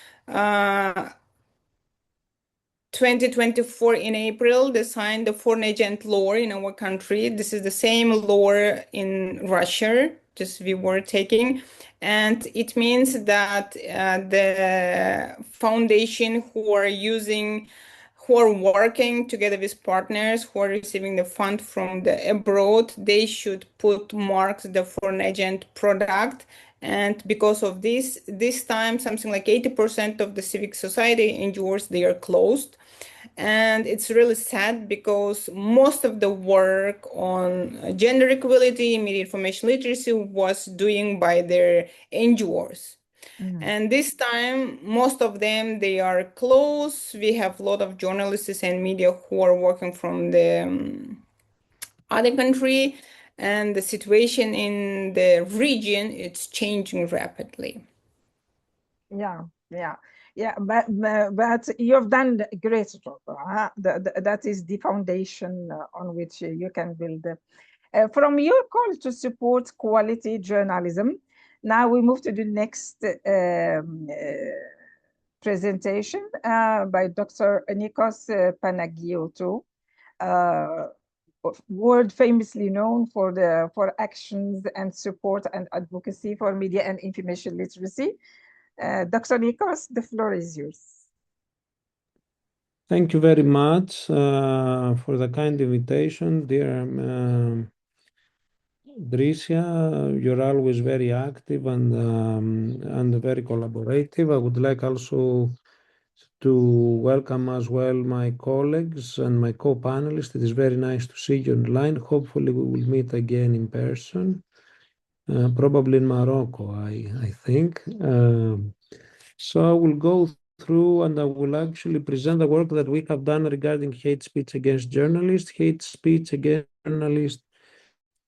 C: 2024 in April, they signed the foreign agent law in our country. This is the same law in Russia, just we were taking. And it means that the foundation who are working together with partners who are receiving the fund from the abroad, they should put marks the foreign agent product. And because of this time, something like 80% of the civic society NGOs, they are closed. And it's really sad because most of the work on gender equality, media information literacy was doing by their NGOs. And this time, most of them, they are closed. We have a lot of journalists and media who are working from the other country, and the situation in the region, it's changing rapidly.
A: Yeah. But you've done a great job. That is the foundation on which you can build. From your call to support quality journalism, now we move to the next presentation by Dr. Nikos Panagiotou, world famously known for actions and support and advocacy for media and information literacy. Dr. Nikos, the floor is yours.
D: Thank you very much for the kind invitation, dear Dricia. You're always very active and very collaborative. I would like also to welcome as well my colleagues and my co-panelists. It is very nice to see you online. Hopefully we will meet again in person, probably in Morocco, I think. So I will go through and I will actually present the work that we have done regarding hate speech against journalists. Hate speech against journalists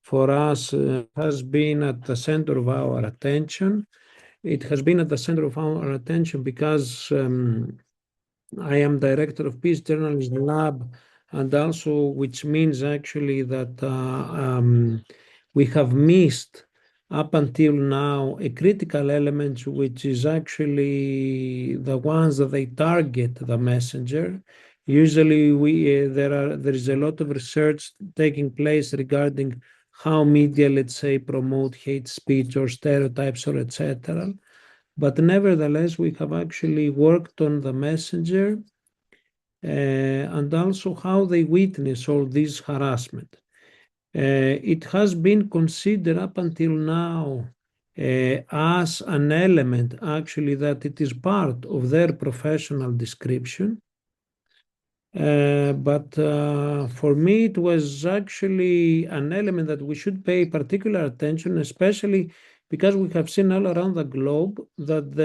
D: for us has been at the center of our attention. It has been at the center of our attention because I am director of Peace Journalism Lab, and also which means actually that we have missed up until now a critical element, which is actually the ones that they target the messenger. Usually there is a lot of research taking place regarding how media, let's say, promote hate speech or stereotypes or etc. But nevertheless, we have actually worked on the messenger and also how they witness all this harassment. It has been considered up until now as an element actually that it is part of their professional description. But for me, it was actually an element that we should pay particular attention, especially because we have seen all around the globe that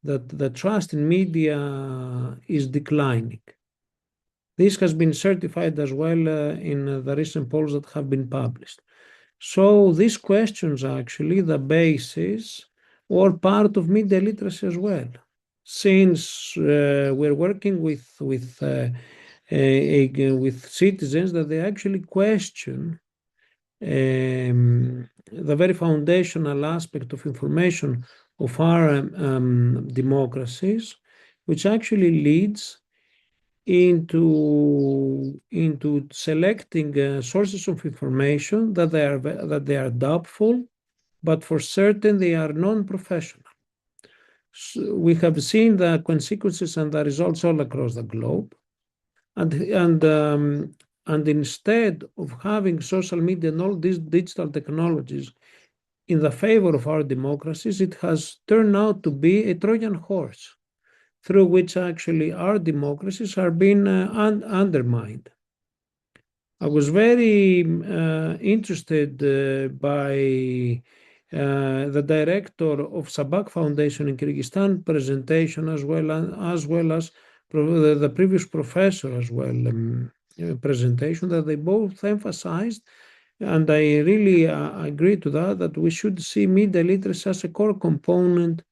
D: the trust in media is declining. This has been certified as well in the recent polls that have been published. So these questions are actually the basis or part of media literacy as well. Since we're working with citizens that they actually question the very foundational aspect of information of our democracies, which actually leads into selecting sources of information that they are doubtful, but for certain they are non-professional. So we have seen the consequences and the results all across the globe, and instead of having social media and all these digital technologies in the favor of our democracies, it has turned out to be a Trojan horse through which actually our democracies are being undermined. I was very interested by the director of Sabak Foundation in Kyrgyzstan presentation, as well as the previous professor as well presentation, that they both emphasized, and I really agree to that we should see media literacy as a core component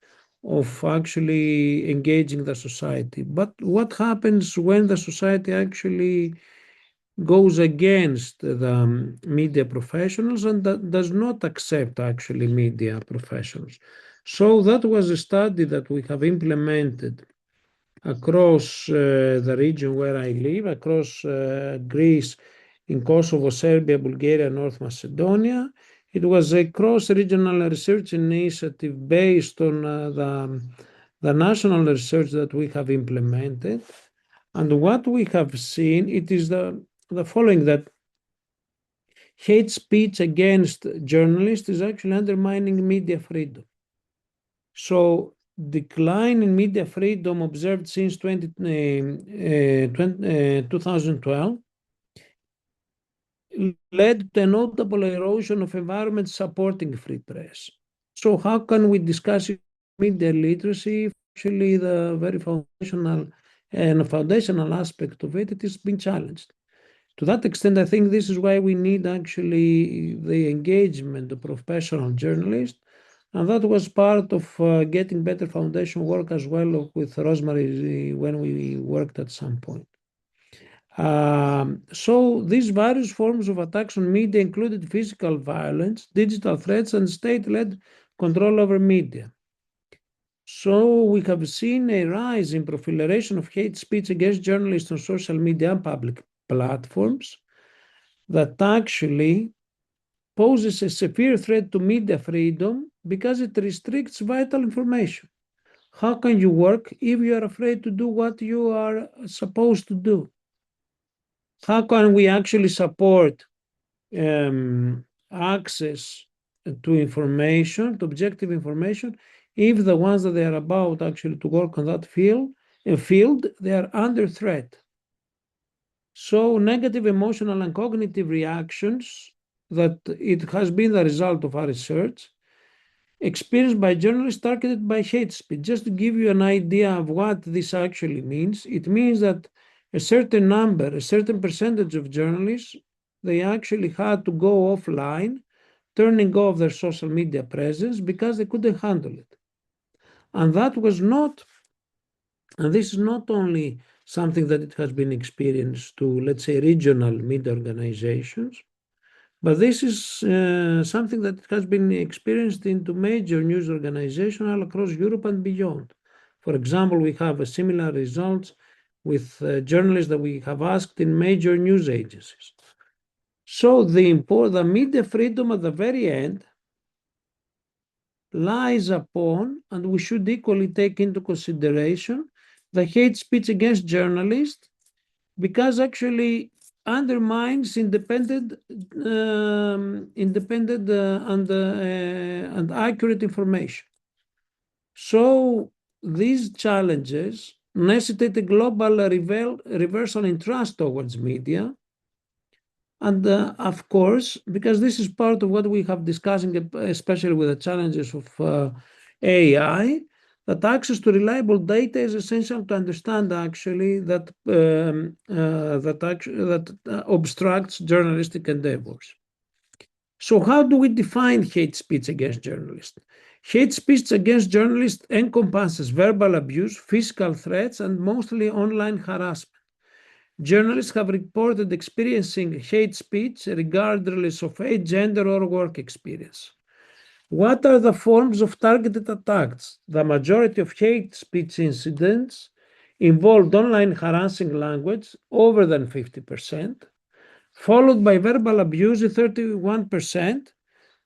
D: of actually engaging the society. But what happens when the society actually goes against the media professionals and that does not accept actually media professionals? So that was a study that we have implemented across the region where I live, across Greece, in Kosovo, Serbia, Bulgaria, North Macedonia. It was a cross-regional research initiative based on the national research that we have implemented. And what we have seen, it is the following, that hate speech against journalists is actually undermining media freedom. So decline in media freedom observed since 2012 led to a notable erosion of environment supporting free press. So how can we discuss media literacy if actually the very foundational aspect of it is being challenged? To that extent, I think this is why we need actually the engagement of professional journalists, and that was part of getting better foundation work as well with Rosemary when we worked at some point. So these various forms of attacks on media included physical violence, digital threats, and state-led control over media. So we have seen a rise in proliferation of hate speech against journalists on social media and public platforms that actually poses a severe threat to media freedom because it restricts vital information. How can you work if you are afraid to do what you are supposed to do? How can we actually support access to information, to objective information, if the ones that they are about actually to work on that field, they are under threat? So negative emotional and cognitive reactions, that it has been the result of our research, experienced by journalists targeted by hate speech. Just to give you an idea of what this actually means, it means that a certain number, a certain percentage of journalists, they actually had to go offline, turning off their social media presence because they couldn't handle it. And that was not, and this is not only something that it has been experienced to, let's say, regional media organizations, but this is something that has been experienced into major news organizations all across Europe and beyond. For example, we have a similar results with journalists that we have asked in major news agencies. So the media freedom at the very end lies upon, and we should equally take into consideration, the hate speech against journalists, because actually undermines independent and accurate information. So these challenges necessitate a global reversal in trust towards media. And of course, because this is part of what we have discussing, especially with the challenges of AI, that access to reliable data is essential to understand actually that obstructs journalistic endeavors. So how do we define hate speech against journalists? Hate speech against journalists encompasses verbal abuse, physical threats, and mostly online harassment. Journalists have reported experiencing hate speech regardless of age, gender, or work experience. What are the forms of targeted attacks? The majority of hate speech incidents involved online harassing language, over than 50%, followed by verbal abuse, 31%,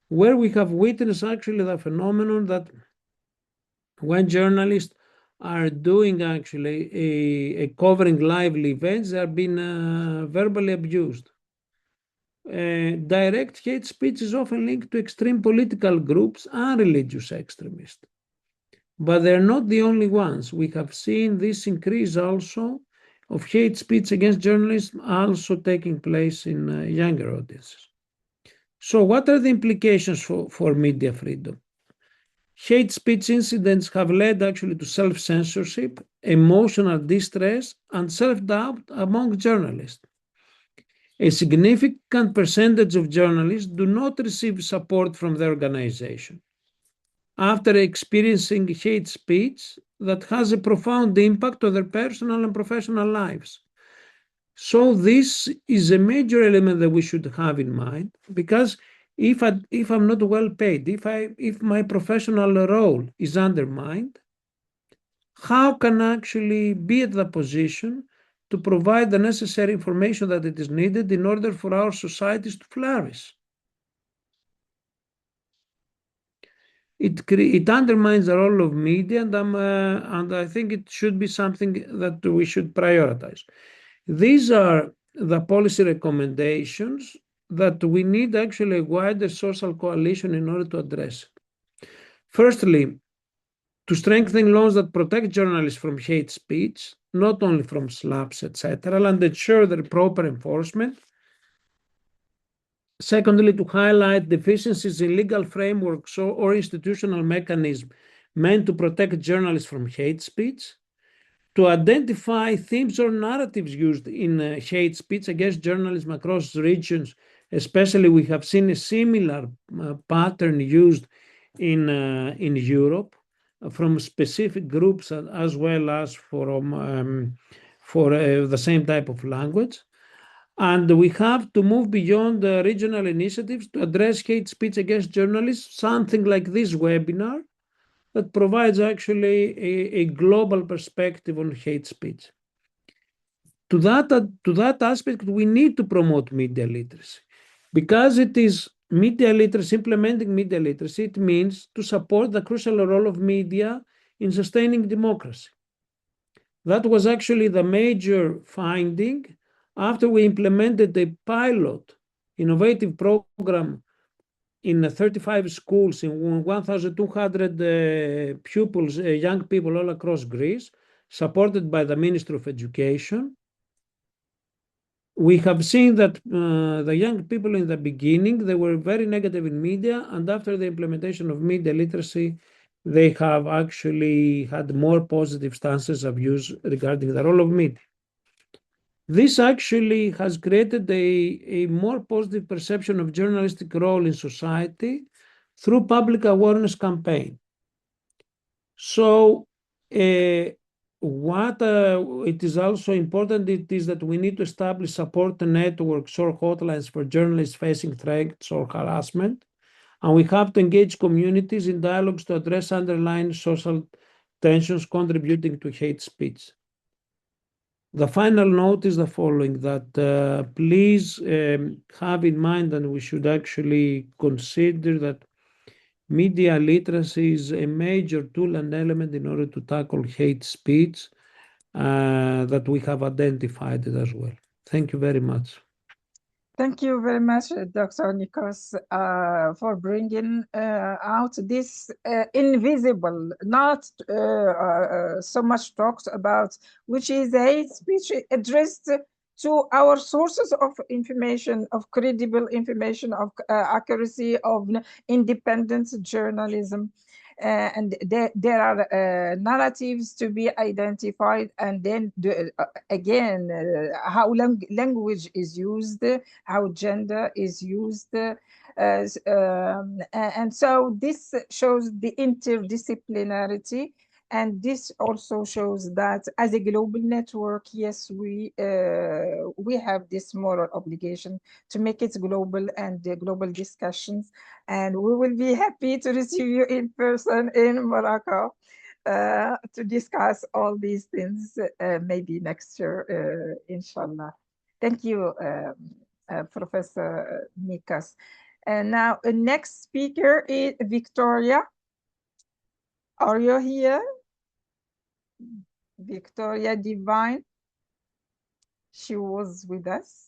D: where we have witnessed actually the phenomenon that when journalists are doing actually a covering lively events, they are being verbally abused. Direct hate speech is often linked to extreme political groups and religious extremists. But they're not the only ones. We have seen this increase also of hate speech against journalists also taking place in younger audiences. So what are the implications for media freedom? Hate speech incidents have led actually to self-censorship, emotional distress, and self-doubt among journalists. A significant percentage of journalists do not receive support from the organization after experiencing hate speech that has a profound impact on their personal and professional lives. So this is a major element that we should have in mind, because if I'm not well paid, if my professional role is undermined, how can I actually be at the position to provide the necessary information that it is needed in order for our societies to flourish? It undermines the role of media, and I think it should be something that we should prioritize. These are the policy recommendations that we need actually a wider social coalition in order to address it. Firstly, to strengthen laws that protect journalists from hate speech, not only from slaps, etc., and ensure their proper enforcement. Secondly, to highlight deficiencies in legal frameworks or institutional mechanisms meant to protect journalists from hate speech. To identify themes or narratives used in hate speech against journalism across regions, especially we have seen a similar pattern used in Europe from specific groups as well as for the same type of language. And we have to move beyond the regional initiatives to address hate speech against journalists, something like this webinar that provides actually a global perspective on hate speech. To that aspect, we need to promote media literacy, because it is media literacy, implementing media literacy, it means to support the crucial role of media in sustaining democracy. That was actually the major finding after we implemented a pilot innovative program in 35 schools in 1,200 pupils, young people all across Greece, supported by the Ministry of Education. We have seen that the young people in the beginning, they were very negative in media, and after the implementation of media literacy, they have actually had more positive stances of views regarding the role of media. This actually has created a more positive perception of journalistic role in society through public awareness campaign. So what it is also important, it is that we need to establish support networks or hotlines for journalists facing threats or harassment. And we have to engage communities in dialogues to address underlying social tensions contributing to hate speech. The final note is the following, that please have in mind, and we should actually consider that media literacy is a major tool and element in order to tackle hate speech that we have identified it as well. Thank you very much.
A: Thank you very much, Dr. Nikos, for bringing out this invisible, not so much talked about, which is hate speech addressed to our sources of information, of credible information, of accuracy, of independent journalism. And there are narratives to be identified, and then again, how language is used, how gender is used. And so this shows the interdisciplinarity, and this also shows that as a global network, yes, we have this moral obligation to make it global and global discussions. And we will be happy to receive you in person in Morocco to discuss all these things, maybe next year, inshallah. Thank you, Professor Nikos. And now the next speaker is Victoria. Are you here? Victoria Divine. She was with us.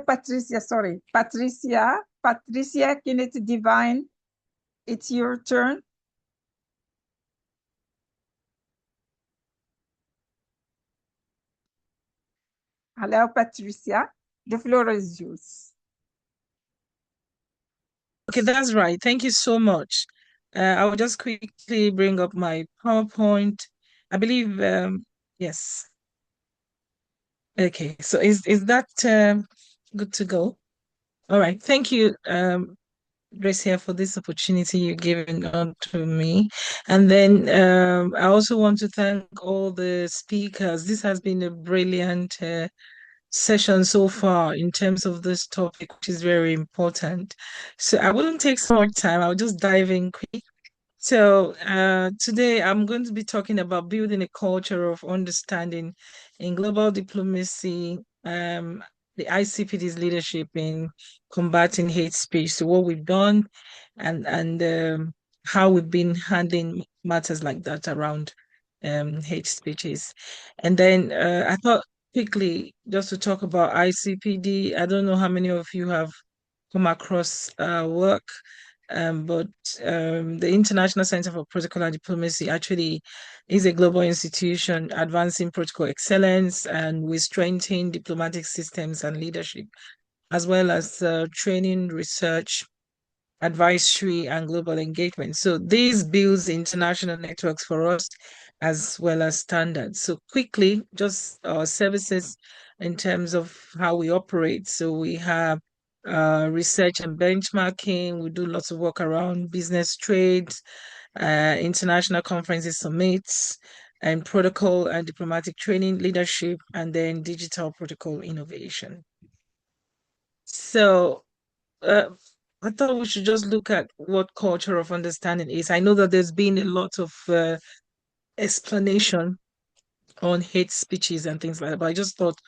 A: Patricia, sorry. Patricia Kenneth Divine, it's your turn. Hello, Patricia. The floor is yours.
E: Okay, that's right. Thank you so much. I will just quickly bring up my PowerPoint. I believe, yes. Okay, so is that good to go? All right, thank you, Grace, here for this opportunity you're giving to me. And then I also want to thank all the speakers. This has been a brilliant session so far in terms of this topic, which is very important. So I wouldn't take so much time. I'll just dive in quick. So today I'm going to be talking about building a culture of understanding in global diplomacy, the ICPD's leadership in combating hate speech. So what we've done and how we've been handling matters like that around hate speeches. And then I thought quickly just to talk about ICPD. I don't know how many of you have come across work, but the International Center for Protocol and Diplomacy actually is a global institution advancing protocol excellence, and we strengthen diplomatic systems and leadership, as well as training, research, advisory, and global engagement. So this builds international networks for us as well as standards. So quickly, just our services in terms of how we operate. So we have research and benchmarking. We do lots of work around business trade, international conferences, summits, and protocol and diplomatic training, leadership, and then digital protocol innovation. So I thought we should just look at what culture of understanding is. I know that there's been a lot of explanation on hate speeches and things like that, but I just thought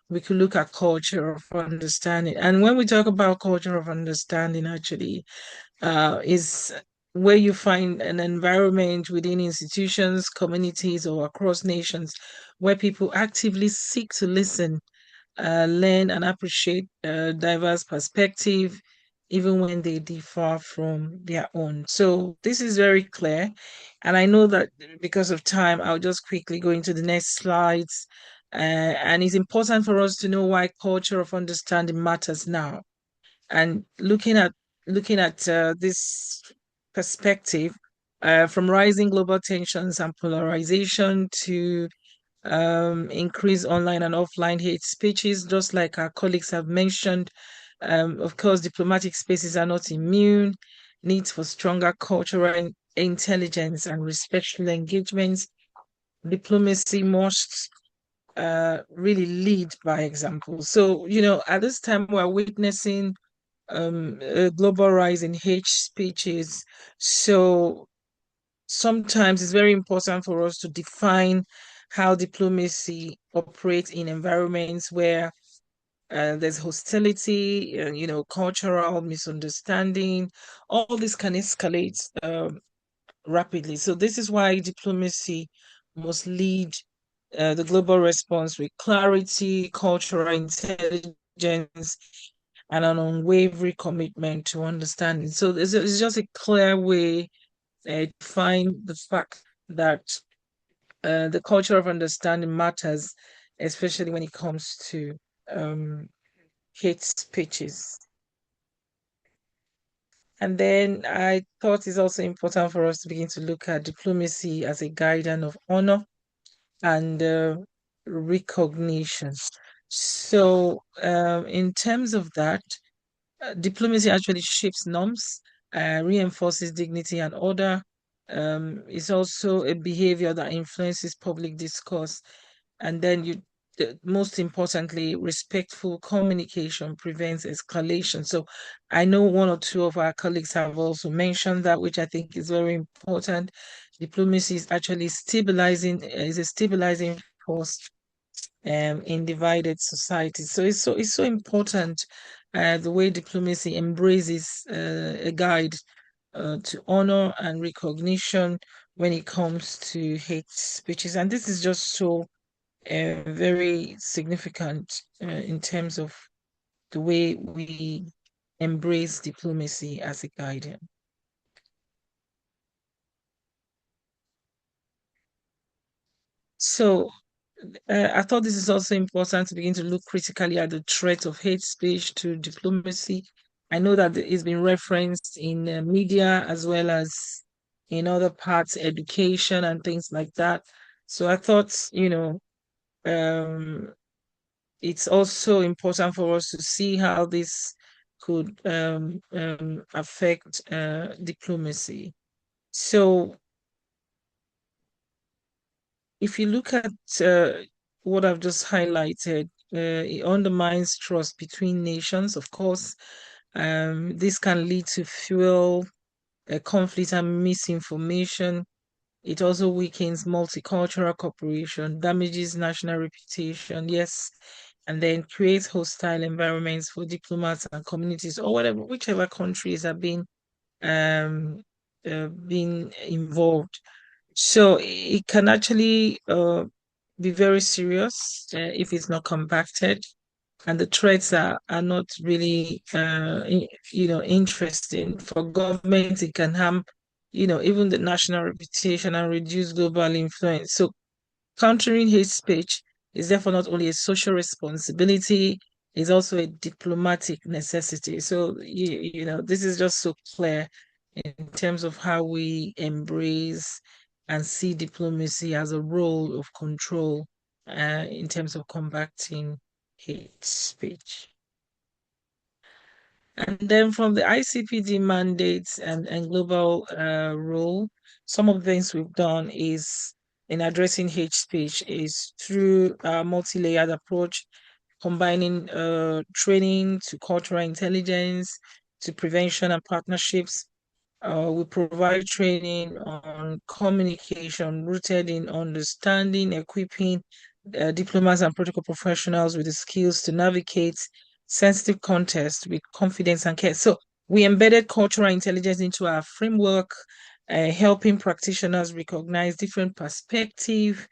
E: we could look at culture of understanding. And when we talk about culture of understanding, actually, is where you find an environment within institutions, communities, or across nations where people actively seek to listen, learn, and appreciate diverse perspective, even when they differ from their own. So this is very clear. And I know that because of time, I'll just quickly go into the next slides. And it's important for us to know why culture of understanding matters now. And looking at this perspective, from rising global tensions and polarization to increase online and offline hate speeches, just like our colleagues have mentioned. Of course, diplomatic spaces are not immune. Needs for stronger cultural intelligence and respectful engagements. Diplomacy must really lead by example. So, at this time, we're witnessing a global rise in hate speeches. So sometimes it's very important for us to define how diplomacy operates in environments where there's hostility, cultural misunderstanding. All this can escalate rapidly. So this is why diplomacy must lead the global response with clarity, cultural intelligence, and an unwavering commitment to understanding. So it's just a clear way to find the fact that the culture of understanding matters, especially when it comes to hate speeches. And then I thought it's also important for us to begin to look at diplomacy as a guardian of honor and recognition. So, in terms of that, diplomacy actually shapes norms, reinforces dignity and order. It's also a behavior that influences public discourse. And then most importantly, respectful communication prevents escalation. So I know one or two of our colleagues have also mentioned that, which I think is very important. Diplomacy is actually is a stabilizing force in divided societies. So it's so important the way diplomacy embraces a guide to honor and recognition when it comes to hate speeches. And this is just so very significant in terms of the way we embrace diplomacy as a guardian. So I thought this is also important to begin to look critically at the threat of hate speech to diplomacy. I know that it's been referenced in media as well as in other parts, education and things like that. So I thought, it's also important for us to see how this could affect diplomacy. So if you look at what I've just highlighted, it undermines trust between nations. Of course, this can lead to fuel conflict and misinformation. It also weakens multicultural cooperation, damages national reputation, yes, and then creates hostile environments for diplomats and communities or whichever countries are being involved. So it can actually be very serious if it's not compacted, and the threats are not really interesting for government. It can harm even the national reputation and reduce global influence. So countering hate speech is therefore not only a social responsibility, it's also a diplomatic necessity. So this is just so clear in terms of how we embrace and see diplomacy as a role of control in terms of combating hate speech. And then from the ICPD mandates and global role, some of the things we've done is in addressing hate speech is through a multi-layered approach, combining training to cultural intelligence to prevention and partnerships. We provide training on communication rooted in understanding, equipping diplomats and protocol professionals with the skills to navigate sensitive contexts with confidence and care. So we embedded cultural intelligence into our framework, helping practitioners recognize different perspectives,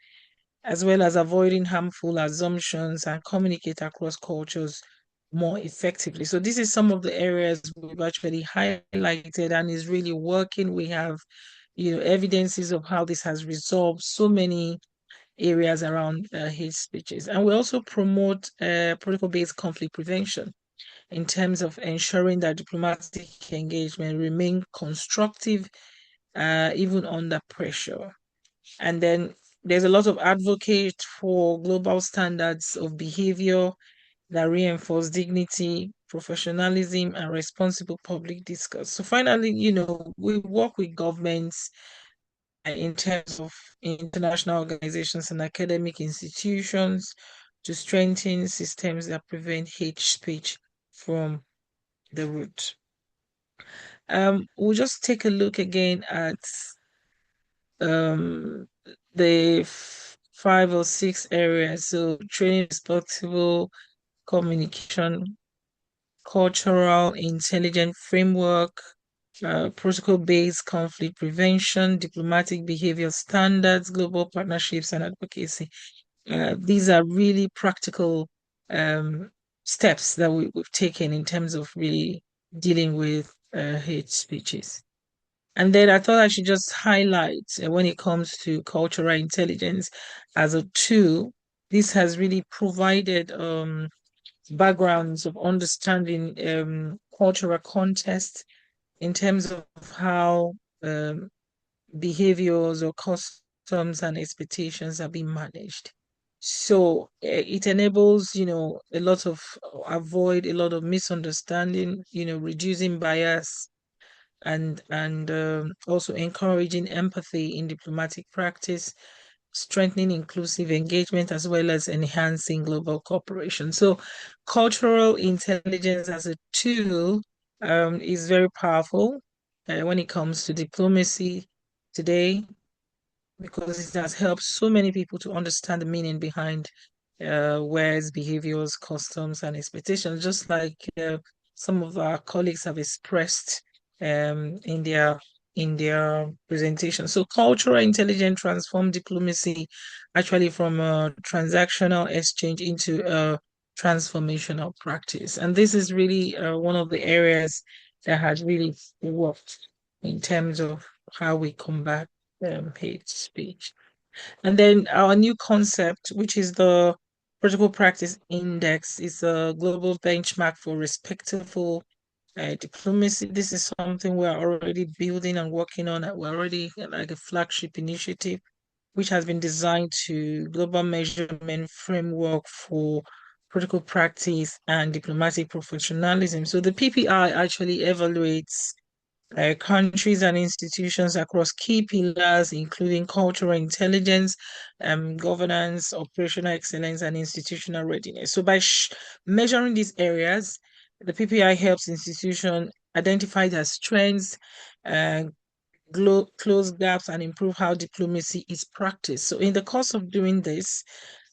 E: as well as avoiding harmful assumptions and communicate across cultures more effectively. So this is some of the areas we've actually highlighted and is really working. We have, evidences of how this has resolved so many areas around hate speeches. And we also promote protocol-based conflict prevention in terms of ensuring that diplomatic engagement remain constructive even under pressure. And then there's a lot of advocate for global standards of behavior that reinforce dignity, professionalism, and responsible public discourse. So finally, we work with governments in terms of international organizations and academic institutions to strengthen systems that prevent hate speech from the root. We'll just take a look again at the 5 or 6 areas. So training, responsible communication, cultural intelligent framework, protocol-based conflict prevention, diplomatic behavior standards, global partnerships, and advocacy. These are really practical steps that we've taken in terms of really dealing with hate speeches. And then I thought I should just highlight when it comes to cultural intelligence as a tool, this has really provided backgrounds of understanding cultural context in terms of how behaviors or customs and expectations are being managed. So it enables, a lot of avoid a lot of misunderstanding, reducing bias and also encouraging empathy in diplomatic practice, strengthening inclusive engagement, as well as enhancing global cooperation. So cultural intelligence as a tool is very powerful when it comes to diplomacy today, because it has helped so many people to understand the meaning behind words, behaviors, customs, and expectations, just like some of our colleagues have expressed in their presentation. So cultural intelligence transform diplomacy actually from a transactional exchange into a transformational practice. And this is really one of the areas that has really worked in terms of how we combat hate speech. And then our new concept, which is the Protocol Practice Index, is a global benchmark for respectful diplomacy. This is something we're already building and working on. We're already like a flagship initiative, which has been designed to global measurement framework for protocol practice and diplomatic professionalism. So the PPI actually evaluates countries and institutions across key pillars, including cultural intelligence, governance, operational excellence, and institutional readiness. So by measuring these areas, the PPI helps institutions identify their strengths, close gaps, and improve how diplomacy is practiced. So in the course of doing this,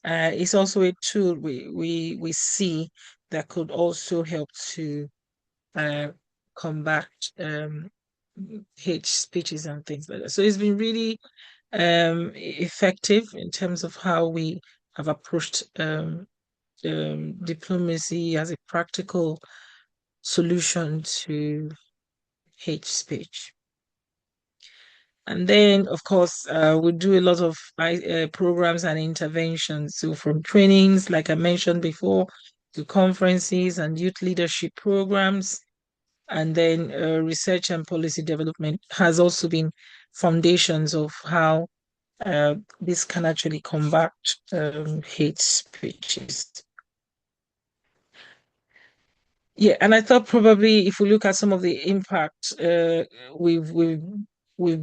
E: it's also a tool we see that could also help to combat hate speeches and things like that. So it's been really effective in terms of how we have approached diplomacy as a practical solution to hate speech. And then, of course, we do a lot of programs and interventions. So from trainings, like I mentioned before, to conferences and youth leadership programs. And then research and policy development has also been foundations of how this can actually combat hate speeches. Yeah, and I thought probably if we look at some of the impact we've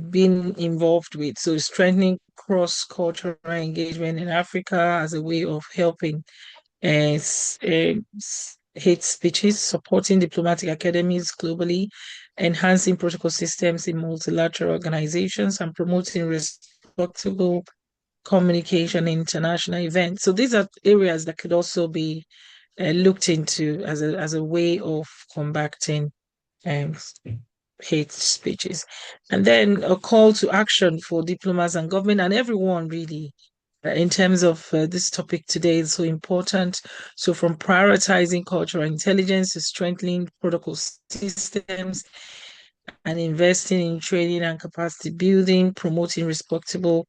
E: been involved with, so strengthening cross-cultural engagement in Africa as a way of helping hate speeches, supporting diplomatic academies globally, enhancing protocol systems in multilateral organizations, and promoting responsible communication in international events. So these are areas that could also be looked into as a way of combating hate speeches. And then a call to action for diplomats and government and everyone really in terms of this topic today is so important. So from prioritizing cultural intelligence to strengthening protocol systems and investing in training and capacity building, promoting responsible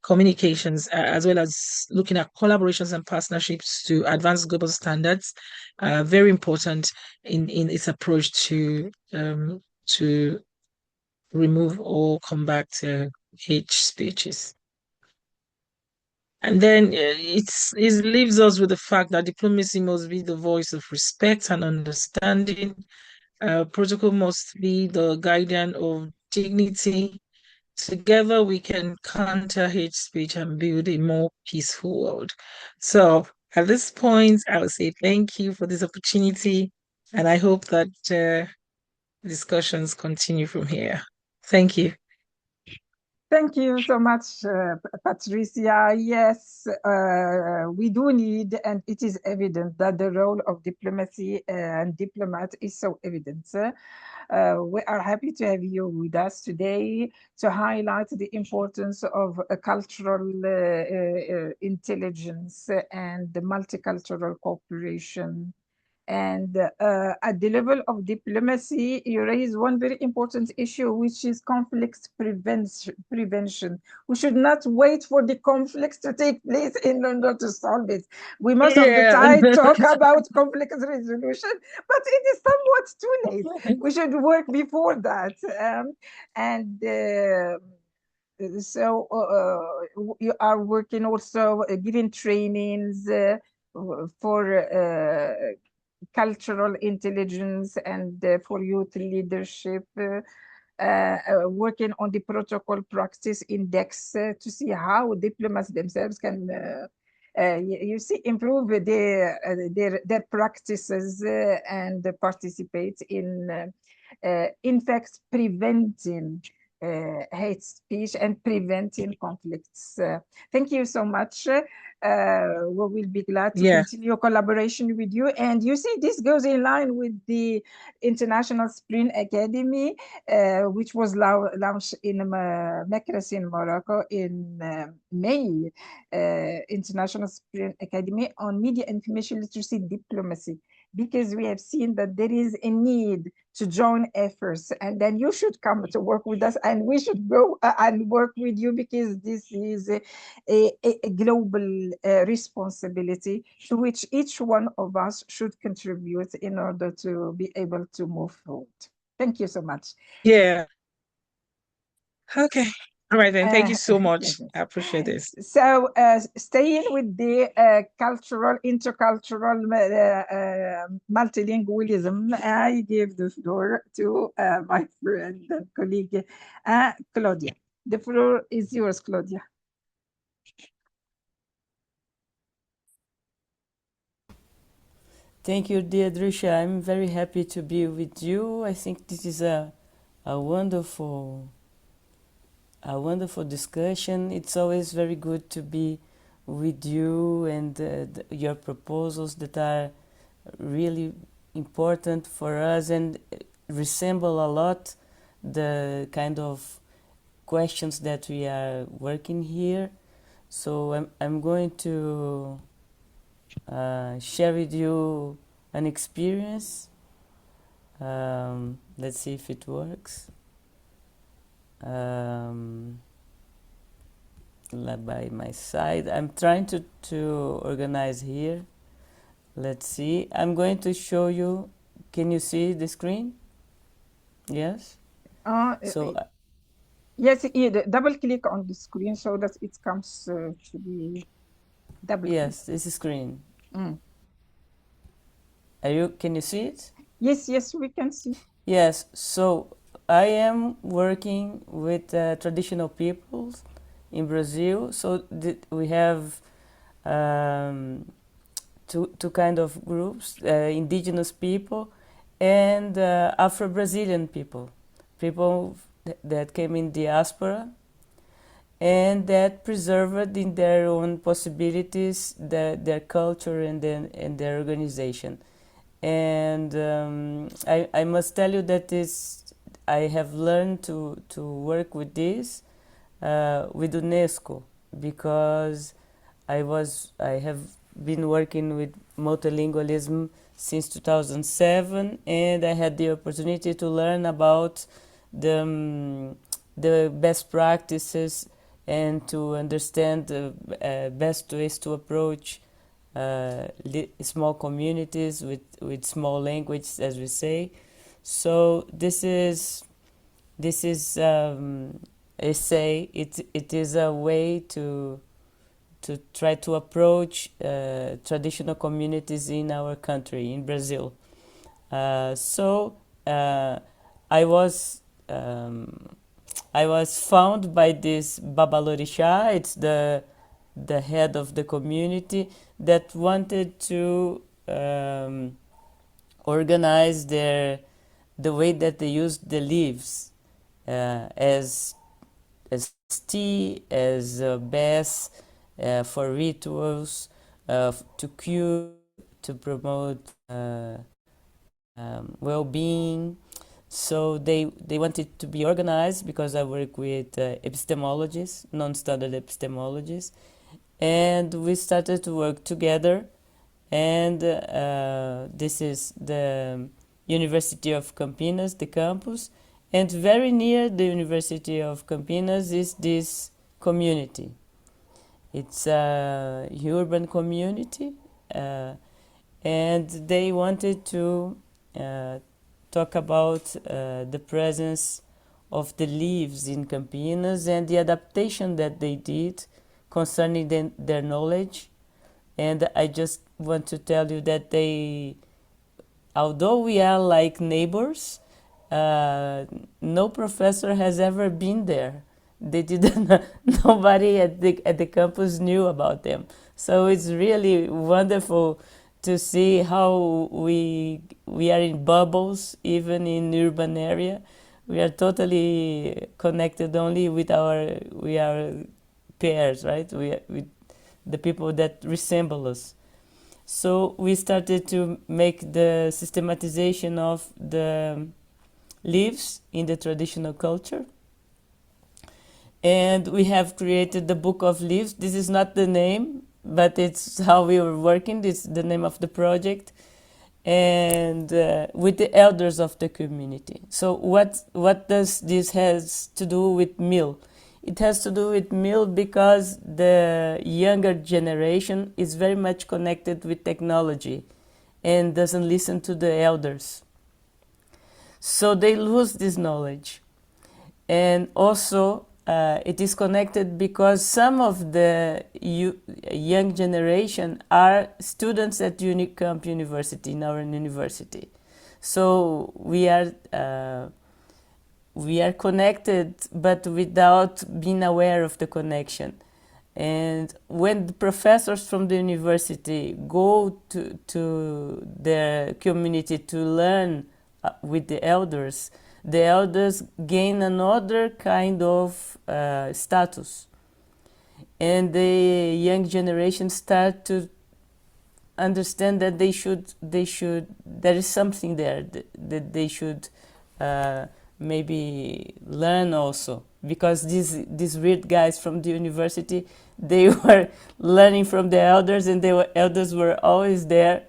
E: communications, as well as looking at collaborations and partnerships to advance global standards, very important in its approach to remove or combat hate speeches. And then it leaves us with the fact that diplomacy must be the voice of respect and understanding. Protocol must be the guardian of dignity. Together, we can counter hate speech and build a more peaceful world. So at this point, I will say thank you for this opportunity, and I hope that discussions continue from here. Thank you.
A: Thank you so much, Patricia. Yes, we do need, and it is evident that the role of diplomacy and diplomat is so evident. We are happy to have you with us today to highlight the importance of cultural intelligence and the multicultural cooperation. And at the level of diplomacy, you raise one very important issue, which is conflict prevention. We should not wait for the conflicts to take place in order to solve it. We most of the time talk about conflict resolution, but it is somewhat too late. We should work before that. So you are working also giving trainings for cultural intelligence and for youth leadership, working on the protocol practice index to see how diplomats themselves can, you see, improve their practices and participate in fact, preventing hate speech and preventing conflicts. Thank you so much. We will be glad to continue collaboration with you. And you see, this goes in line with the International Spring Academy, which was launched in Meknes in Morocco in May. International Spring Academy on Media Information Literacy Diplomacy, because we have seen that there is a need to join efforts, and then you should come to work with us, and we should go and work with you, because this is a global responsibility to which each one of us should contribute in order to be able to move forward. Thank you so much.
E: Yeah. Okay. All right, then. Thank you so much.
A: Yes.
E: I appreciate this.
A: So, staying with the cultural, intercultural multilingualism, I give the floor to my friend and colleague, Claudia. The floor is yours, Claudia.
F: Thank you, Deirdre. I'm very happy to be with you. I think this is a wonderful discussion. It's always very good to be with you and your proposals that are really important for us and resemble a lot the kind of questions that we are working here. So I'm going to share with you an experience. Let's see if it works. By my side, I'm trying to organize here. Let's see. I'm going to show you. Can you see the screen? Yes.
A: Yes, double click on the screen so that it comes to the double.
F: Yes, this is screen. Can you see it?
A: Yes, we can see.
F: Yes. So I am working with traditional peoples in Brazil. So we have two kind of groups: indigenous people and Afro-Brazilian people that came in diaspora and that preserved in their own possibilities their culture and their organization. And I must tell you that I have learned to work with this with UNESCO, because I have been working with multilingualism since 2007, and I had the opportunity to learn about the best practices and to understand the best ways to approach small communities with small language, as we say. So this is essay. It is a way to try to approach traditional communities in our country, in Brazil. So I was found by this Babalorixá. It's the head of the community that wanted to organize the way that they used the leaves as tea, as baths, for rituals, to cure, to promote well-being. So they wanted to be organized, because I work with epistemologists, non-standard epistemologists, and we started to work together. And this is the University of Campinas, the campus, and very near the University of Campinas is this community. It's a urban community, and they wanted to talk about the presence of the leaves in Campinas and the adaptation that they did concerning their knowledge. And I just want to tell you that although we are like neighbors, no professor has ever been there. They didn't. Nobody at the campus knew about them. So it's really wonderful to see how we are in bubbles, even in urban area. We are totally connected only with we are pairs, right? With the people that resemble us. So we started to make the systematization of the leaves in the traditional culture. And we have created the Book of Leaves. This is not the name, but it's how we were working. This is the name of the project. And with the elders of the community. So what does this has to do with MIL? It has to do with MIL because the younger generation is very much connected with technology and doesn't listen to the elders. So they lose this knowledge. And also it is connected because some of the young generation are students at Unicamp University, in our university. So we are connected, but without being aware of the connection. And when the professors from the university go to their community to learn with the elders gain another kind of status. And the young generation start to understand that there is something there that they should maybe learn also, because these weird guys from the university, they were learning from the elders, and the elders were always there,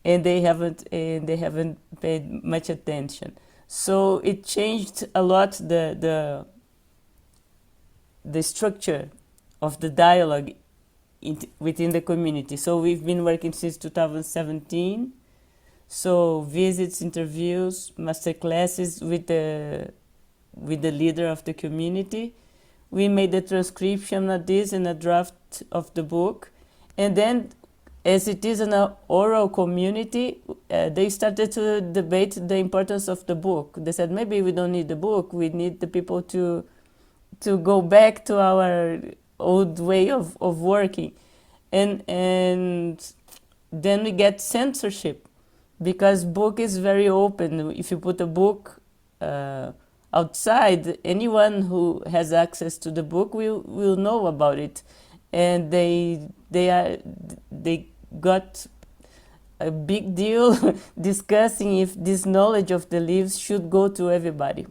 F: and they haven't paid much attention. So it changed a lot the structure of the dialogue within the community. So we've been working since 2017. So visits, interviews, master classes with the leader of the community. We made a transcription of this and a draft of the book. And then, as it is an oral community, they started to debate the importance of the book. They said, maybe we don't need the book, we need the people to go back to our old way of working. And then we get censorship, because book is very open. If you put a book outside, anyone who has access to the book will know about it. And they got a big deal discussing if this knowledge of the leaves should go to everybody,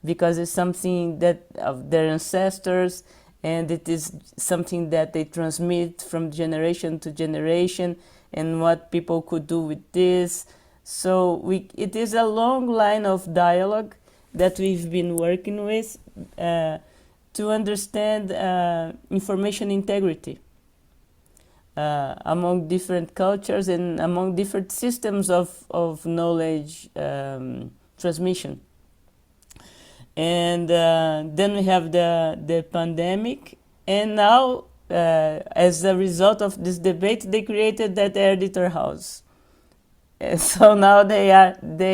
F: because it's something that of their ancestors, and it is something that they transmit from generation to generation, and what people could do with this. So it is a long line of dialogue that we've been working with to understand information integrity among different cultures and among different systems of knowledge transmission. And then we have the pandemic, and now as a result of this debate, they created that editor house. And so now they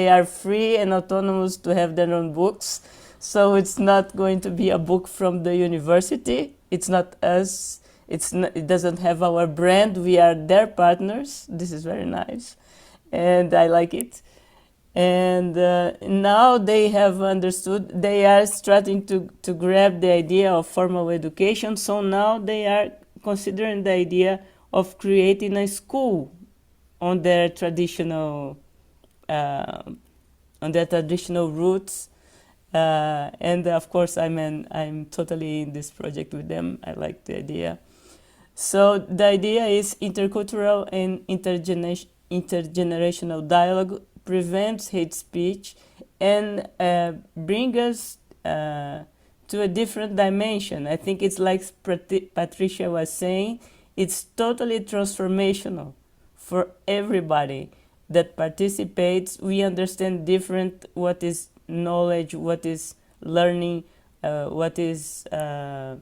F: are free and autonomous to have their own books. So it's not going to be a book from the university. It's not us. It doesn't have our brand. We are their partners. This is very nice, and I like it. And now they have understood, they are starting to grab the idea of formal education. So now they are considering the idea of creating a school on their traditional uh, roots. And of course, I'm totally in this project with them. I like the idea. So the idea is intercultural and intergenerational dialogue prevents hate speech and bring us to a different dimension. I think it's like Patricia was saying, it's totally transformational for everybody that participates. We understand different what is knowledge, what is learning, what is the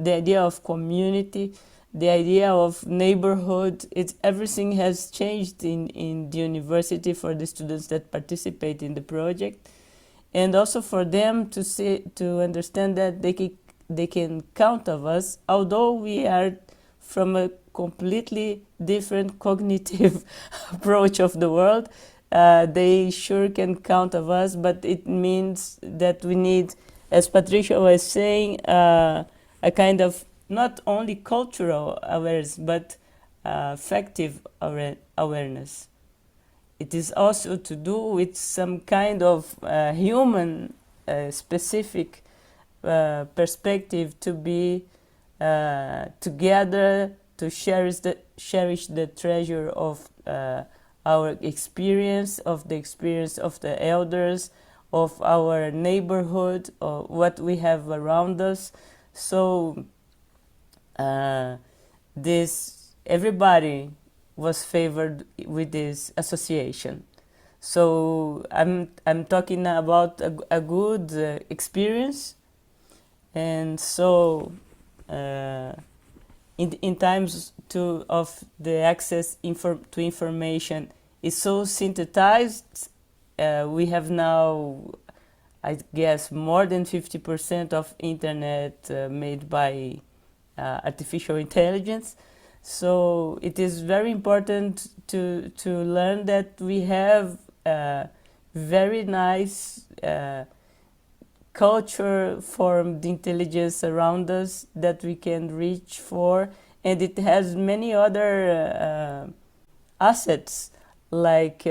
F: idea of community, the idea of neighborhood. It's everything has changed in the university for the students that participate in the project, and also for them to understand that they can count on us, although we are from a completely different cognitive approach of the world. They sure can count on us, but it means that we need, as Patricia was saying, a kind of not only cultural awareness, but affective awareness. It is also to do with some kind of human specific perspective, to be together, to cherish the treasure of our experience, of the experience of the elders, of our neighborhood, or what we have around us. So everybody was favored with this association. So I'm talking about a good experience, and so in times of the access to information is so synthesized. We have now, I guess, more than 50% of internet made by artificial intelligence. So it is very important to learn that we have very nice culture formed intelligence around us that we can reach for, and it has many other assets, like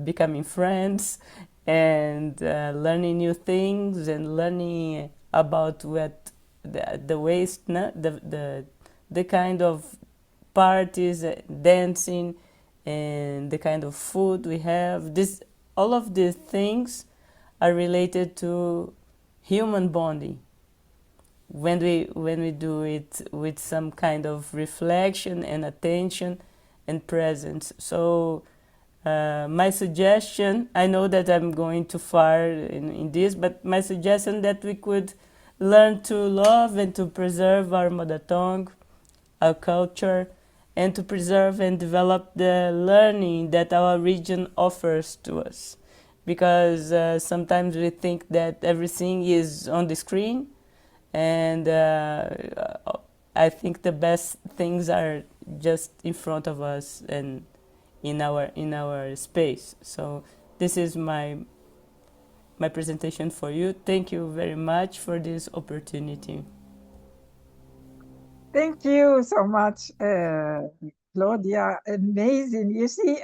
F: becoming friends and learning new things and learning about what the waste, the kind of parties, dancing, and the kind of food we have. All of these things are related to human bonding when we do it with some kind of reflection and attention and presence. So my suggestion, I know that I'm going too far in this, but my suggestion that we could learn to love and to preserve our mother tongue, our culture, and to preserve and develop the learning that our region offers to us. Because sometimes we think that everything is on the screen, and I think the best things are just in front of us and in our space. So this is my presentation for you. Thank you very much for this opportunity.
A: Thank you so much, Claudia. Amazing. You see,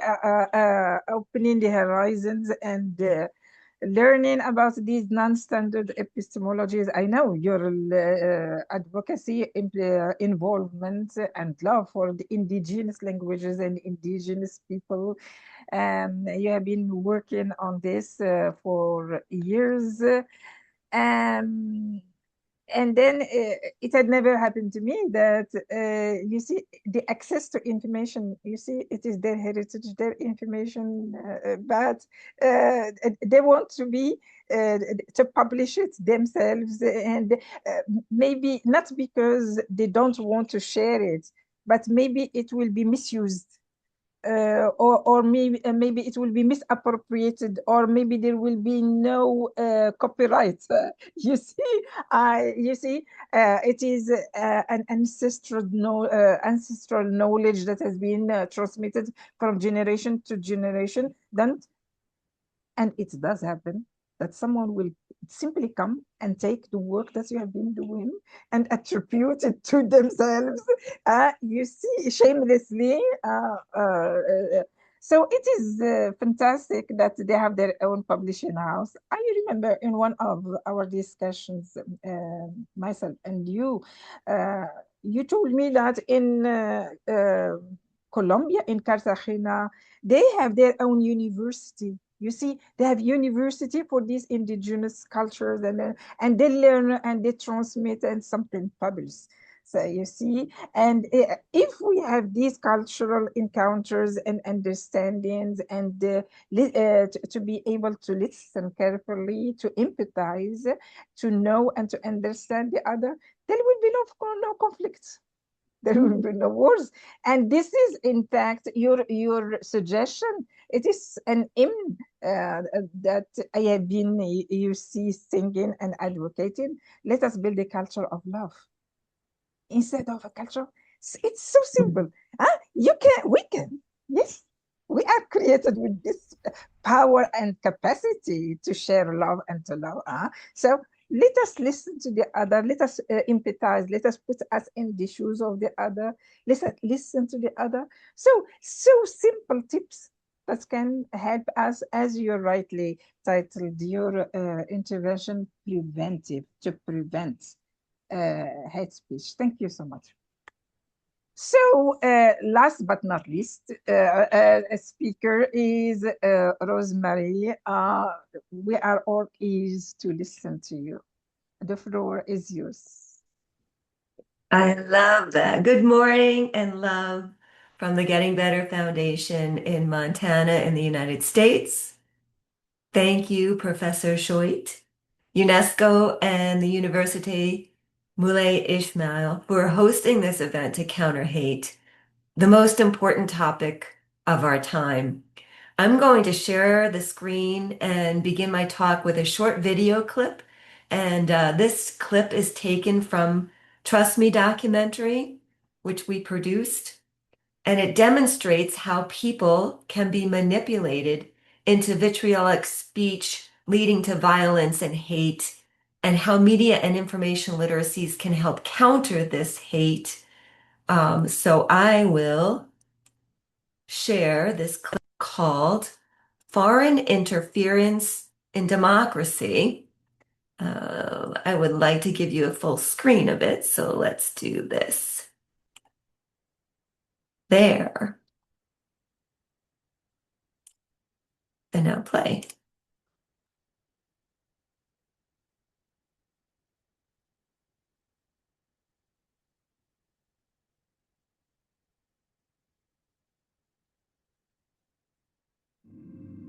A: opening the horizons and learning about these non-standard epistemologies. I know your advocacy, involvement, and love for the indigenous languages and indigenous people. You have been working on this for years. And then it had never happened to me that, you see, the access to information, you see, it is their heritage, their information, but they want to be, to publish it themselves, and maybe not because they don't want to share it, but maybe it will be misused. Or maybe it will be misappropriated, or maybe there will be no copyright. You see, it is an ancestral knowledge that has been transmitted from generation to generation. And it does happen that someone will simply come and take the work that you have been doing and attribute it to themselves, you see, shamelessly. So it is fantastic that they have their own publishing house. I remember in one of our discussions, myself and you told me that in Colombia, in Cartagena, they have their own university. You see, they have university for these indigenous cultures, and they learn and they transmit and something published. So you see, and if we have these cultural encounters and understandings, and to be able to listen carefully, to empathize, to know and to understand the other, there will be no conflicts. There will be no wars. And this is, in fact, your suggestion. It is an hymn that I have been, you see, singing and advocating. Let us build a culture of love instead of a culture. It's so simple. We can. Yes, we are created with this power and capacity to share love and to love. So let us listen to the other. Let us empathize. Let us put us in the shoes of the other. Let us listen to the other. So simple tips that can help us, as you rightly titled your intervention, preventive, to prevent hate speech. Thank you so much. So last but not least, a speaker is Rosemary. We are all ears to listen to you. The floor is yours.
G: I love that. Good morning and love from the Getting Better Foundation in Montana in the United States. Thank you, Professor Shoit, UNESCO, and the University Moulay Ismail for hosting this event to counter hate, the most important topic of our time. I'm going to share the screen and begin my talk with a short video clip. And this clip is taken from Trust Me documentary, which we produced. And it demonstrates how people can be manipulated into vitriolic speech, leading to violence and hate, and how media and information literacies can help counter this hate. So I will share this clip called Foreign Interference in Democracy. I would like to give you a full screen of it, so let's do this. There. And now play.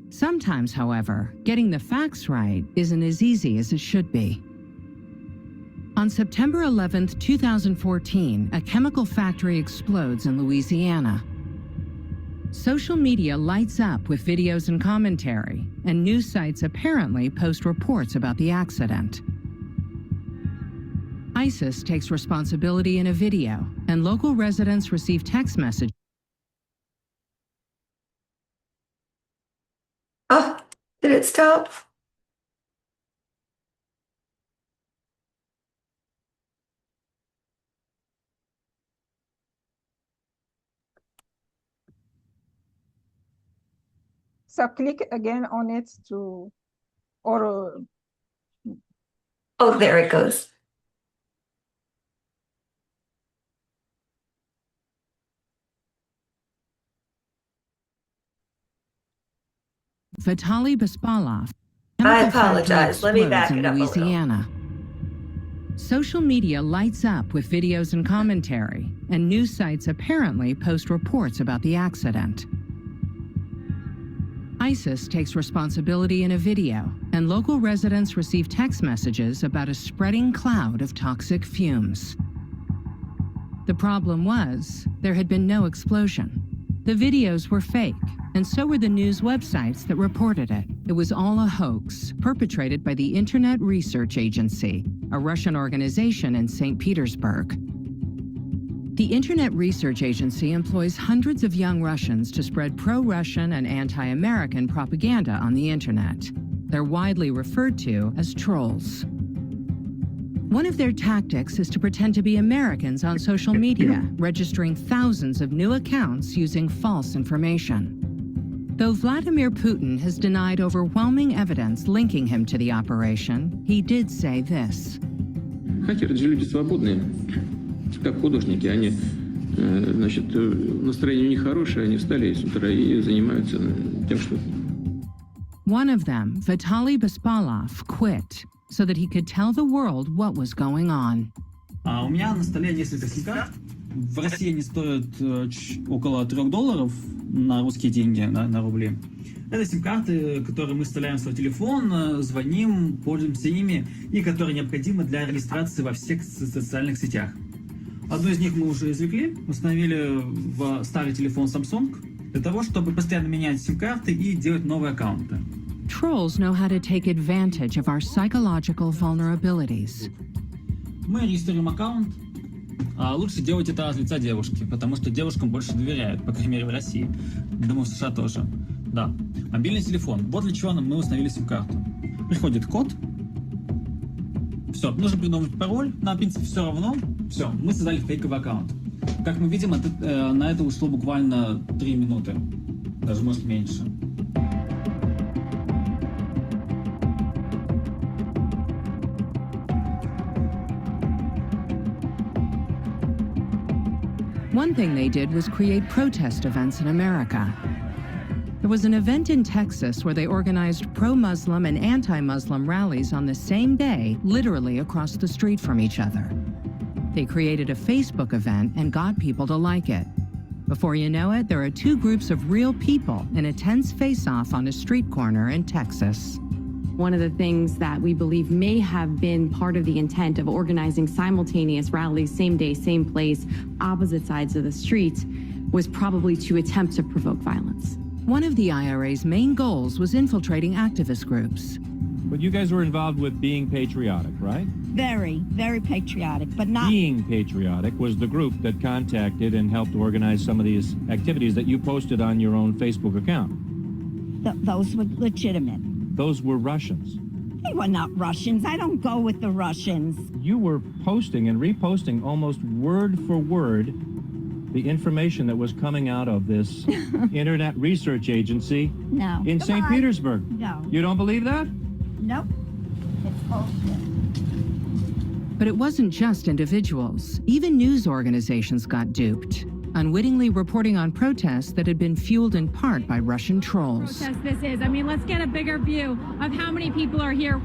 H: Sometimes, however, getting the facts right isn't as easy as it should be. On September 11th, 2014, a chemical factory explodes in Louisiana. Social media lights up with videos and commentary, and news sites apparently post reports about the accident. ISIS takes responsibility in a video, and local residents receive text messages.
G: Oh, did it stop?
A: So click again on it to, or
G: Oh, there it goes.
H: Vitaly Bespalov.
G: I apologize. Let me back it up a little.
H: Louisiana. Social media lights up with videos and commentary, and news sites apparently post reports about the accident. ISIS takes responsibility in a video, and local residents receive text messages about a spreading cloud of toxic fumes. The problem was, there had been no explosion. The videos were fake, and so were the news websites that reported it. It was all a hoax, perpetrated by the Internet Research Agency, a Russian organization in St. Petersburg. The Internet Research Agency employs hundreds of young Russians to spread pro-Russian and anti-American propaganda on the Internet. They're widely referred to as trolls. One of their tactics is to pretend to be Americans on social media, registering thousands of new accounts using false information. Though Vladimir Putin has denied overwhelming evidence linking him to the operation, he did say this.
I: Хакеры же люди свободные, как художники. Они, значит, настроение у них хорошее, они встали с утра и занимаются тем, что...
H: One of them, Vitaly Bespalov, quit so that he could tell the world what was going on.
J: У меня на столе несколько сим-карт. В России они стоят около $3 на русские деньги, на рубли. Это сим-карты, которые мы вставляем в свой телефон, звоним, пользуемся ими, и которые необходимы для регистрации во всех социальных сетях. Одну из них мы уже извлекли, установили в старый телефон Samsung, для того, чтобы постоянно менять сим-карты и делать новые аккаунты.
H: Trolls know how to take advantage of our psychological vulnerabilities.
J: Мы регистрируем аккаунт. Лучше делать это от лица девушки, потому что девушкам больше доверяют, по крайней мере в России. Думаю, в США тоже. Да. Мобильный телефон. Вот для чего мы установили сим-карту. Приходит код. Все, нужно придумать пароль. Нам, в принципе, все равно. Все, мы создали фейковый аккаунт. Как мы видим, на это ушло буквально 3 минуты. Даже, может, меньше.
H: One thing they did was create protest events in America. There was an event in Texas where they organized pro-Muslim and anti-Muslim rallies on the same day, literally across the street from each other. They created a Facebook event and got people to like it. Before you know it, there are 2 groups of real people in a tense face-off on a street corner in Texas.
K: One of the things that we believe may have been part of the intent of organizing simultaneous rallies, same day, same place, opposite sides of the street, was probably to attempt to provoke violence.
H: One of the IRA's main goals was infiltrating activist groups.
L: But you guys were involved with being patriotic, right?
M: Very, very patriotic, but not...
L: Being patriotic was the group that contacted and helped organize some of these activities that you posted on your own Facebook account.
M: Those were legitimate.
L: Those were Russians.
M: They were not Russians. I don't go with the Russians.
L: You were posting and reposting almost word for word the information that was coming out of this Internet Research Agency in St. Petersburg.
M: No.
L: You don't believe that?
M: Nope. It's bullshit.
H: But it wasn't just individuals. Even news organizations got duped, unwittingly reporting on protests that had been fueled in part by Russian trolls.
N: Protest this is. I mean, let's get a bigger view of how many people are here.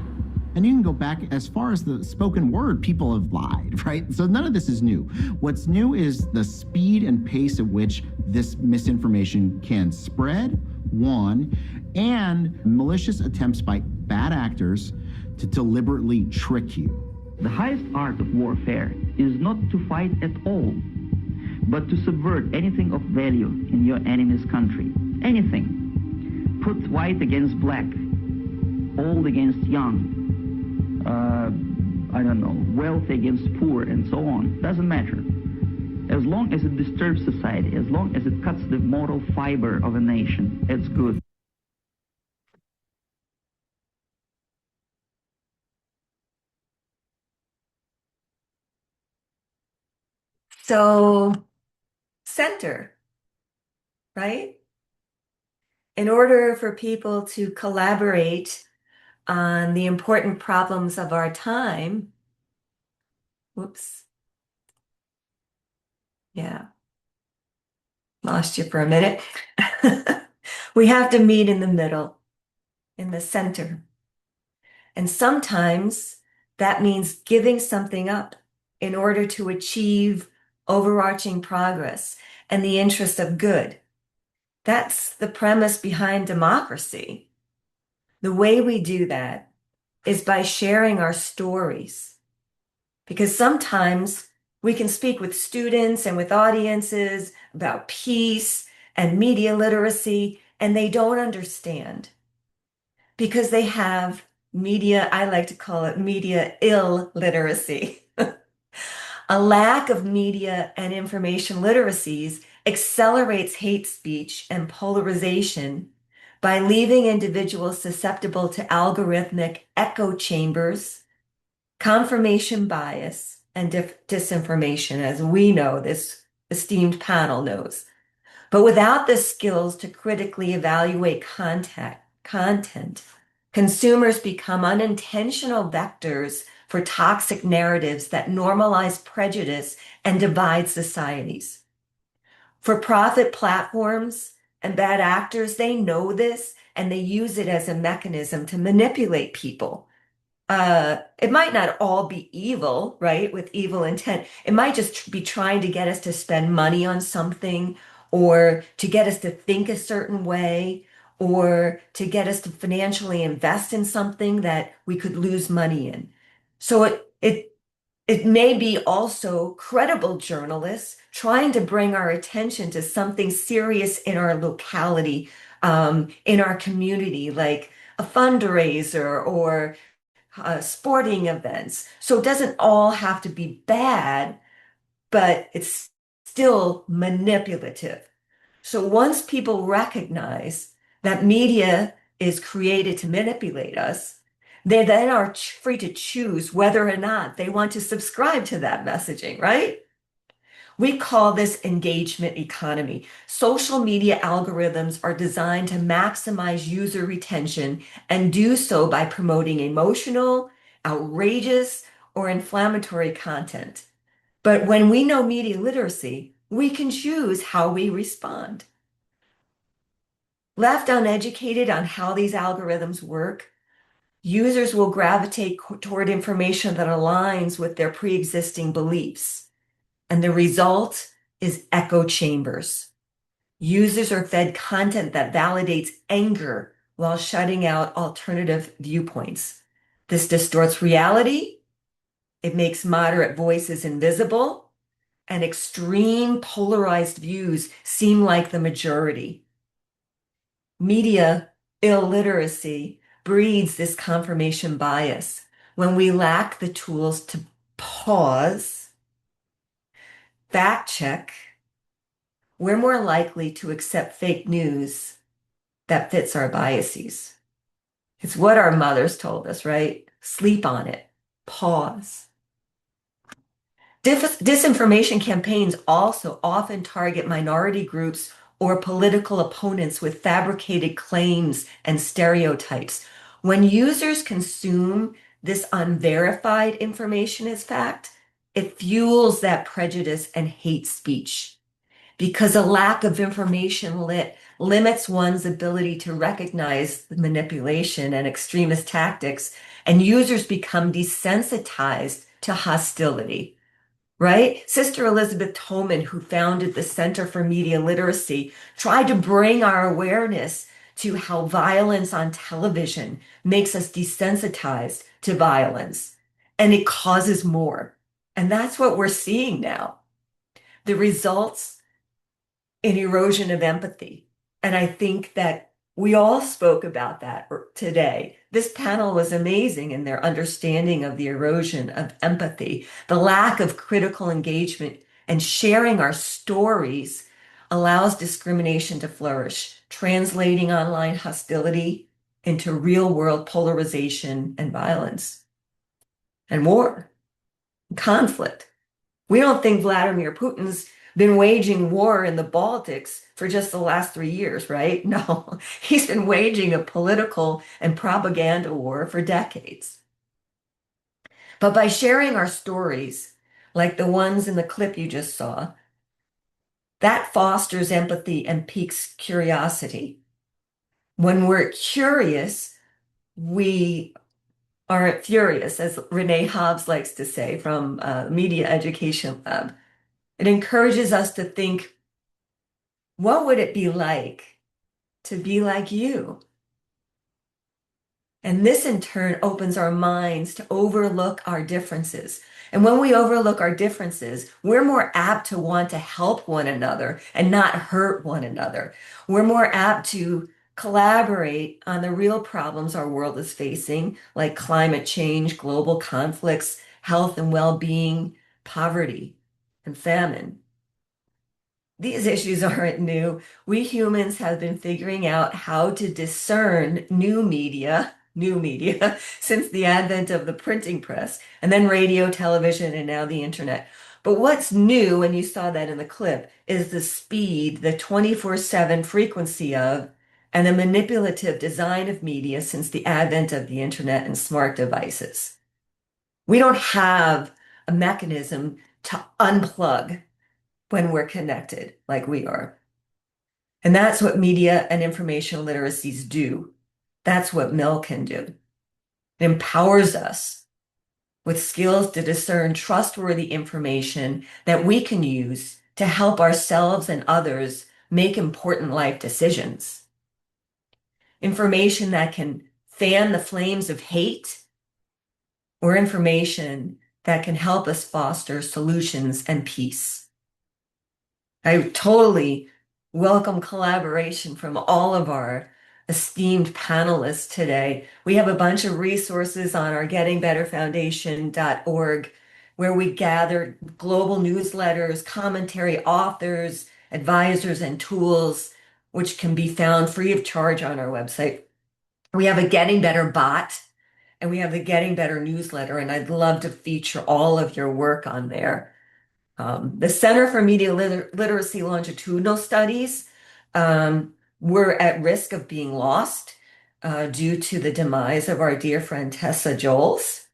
O: And you can go back as far as the spoken word, people have lied, right? So none of this is new. What's new is the speed and pace at which this misinformation can spread, one, and malicious attempts by bad actors to deliberately trick you.
P: The highest art of warfare is not to fight at all, but to subvert anything of value in your enemy's country. Anything. Put white against black, old against young, I don't know, wealthy against poor, and so on. Doesn't matter. As long as it disturbs society, as long as it cuts the moral fiber of a nation, it's good.
G: So, center, right? In order for people to collaborate on the important problems of our time, whoops, yeah, lost you for a minute. We have to meet in the middle, in the center. And sometimes that means giving something up in order to achieve overarching progress and the interest of good. That's the premise behind democracy. The way we do that is by sharing our stories. Because sometimes we can speak with students and with audiences about peace and media literacy, and they don't understand because they have media, I like to call it media illiteracy. A lack of media and information literacies accelerates hate speech and polarization by leaving individuals susceptible to algorithmic echo chambers, confirmation bias, and disinformation, as we know, this esteemed panel knows. But without the skills to critically evaluate content, consumers become unintentional vectors for toxic narratives that normalize prejudice and divide societies. For-profit platforms and bad actors, they know this and they use it as a mechanism to manipulate people. It might not all be evil, right? With evil intent. It might just be trying to get us to spend money on something, or to get us to think a certain way, or to get us to financially invest in something that we could lose money in. So it may be also credible journalists trying to bring our attention to something serious in our locality, in our community, like a fundraiser or sporting events. So it doesn't all have to be bad, but it's still manipulative. So once people recognize that media is created to manipulate us, they then are free to choose whether or not they want to subscribe to that messaging, right? We call this engagement economy. Social media algorithms are designed to maximize user retention and do so by promoting emotional, outrageous, or inflammatory content. But when we know media literacy, we can choose how we respond. Left uneducated on how these algorithms work, users will gravitate toward information that aligns with their pre-existing beliefs. And the result is echo chambers. Users are fed content that validates anger while shutting out alternative viewpoints. This distorts reality. It makes moderate voices invisible, and extreme polarized views seem like the majority. Media illiteracy breeds this confirmation bias. When we lack the tools to pause, fact check, we're more likely to accept fake news that fits our biases. It's what our mothers told us, right? Sleep on it, pause. Disinformation campaigns also often target minority groups or political opponents with fabricated claims and stereotypes. When users consume this unverified information as fact, it fuels that prejudice and hate speech, because a lack of information limits one's ability to recognize the manipulation and extremist tactics, and users become desensitized to hostility, right? Sister Elizabeth Toman, who founded the Center for Media Literacy, tried to bring our awareness to how violence on television makes us desensitized to violence, and it causes more. And that's what we're seeing now. The results in erosion of empathy. And I think that we all spoke about that today. This panel was amazing in their understanding of the erosion of empathy. The lack of critical engagement and sharing our stories allows discrimination to flourish, translating online hostility into real-world polarization and violence and war. Conflict. We don't think Vladimir Putin's been waging war in the Baltics for just the last 3 years, right? No, he's been waging a political and propaganda war for decades. But by sharing our stories, like the ones in the clip you just saw, that fosters empathy and piques curiosity. When we're curious, we aren't furious, as Renee Hobbs likes to say from Media Education Lab. It encourages us to think, what would it be like to be like you? And this in turn opens our minds to overlook our differences. And when we overlook our differences, we're more apt to want to help one another and not hurt one another. We're more apt to collaborate on the real problems our world is facing, like climate change, global conflicts, health and well-being, poverty, and famine. These issues aren't new. We humans have been figuring out how to discern new media since the advent of the printing press, and then radio, television, and now the internet. But what's new, and you saw that in the clip, is the speed, the 24/7 frequency of, and the manipulative design of media since the advent of the internet and smart devices. We don't have a mechanism to unplug when we're connected like we are. And that's what media and information literacies do. That's what MIL can do. It empowers us with skills to discern trustworthy information that we can use to help ourselves and others make important life decisions. Information that can fan the flames of hate, or information that can help us foster solutions and peace. I totally welcome collaboration from all of our esteemed panelists today. We have a bunch of resources on our gettingbetterfoundation.org where we gather global newsletters, commentary, authors, advisors, and tools, which can be found free of charge on our website. We have a Getting Better bot, and we have the Getting Better newsletter, and I'd love to feature all of your work on there. The Center for Media Literacy longitudinal studies were at risk of being lost due to the demise of our dear friend Tessa Joles.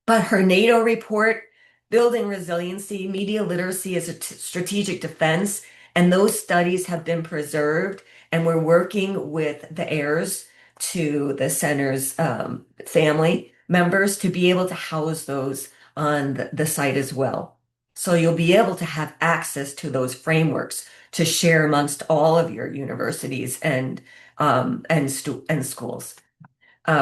G: But her NATO report, Building Resiliency, Media Literacy as a Strategic Defense, and those studies have been preserved, and we're working with the heirs to the center's family members to be able to house those on the site as well. So you'll be able to have access to those frameworks to share amongst all of your universities and schools.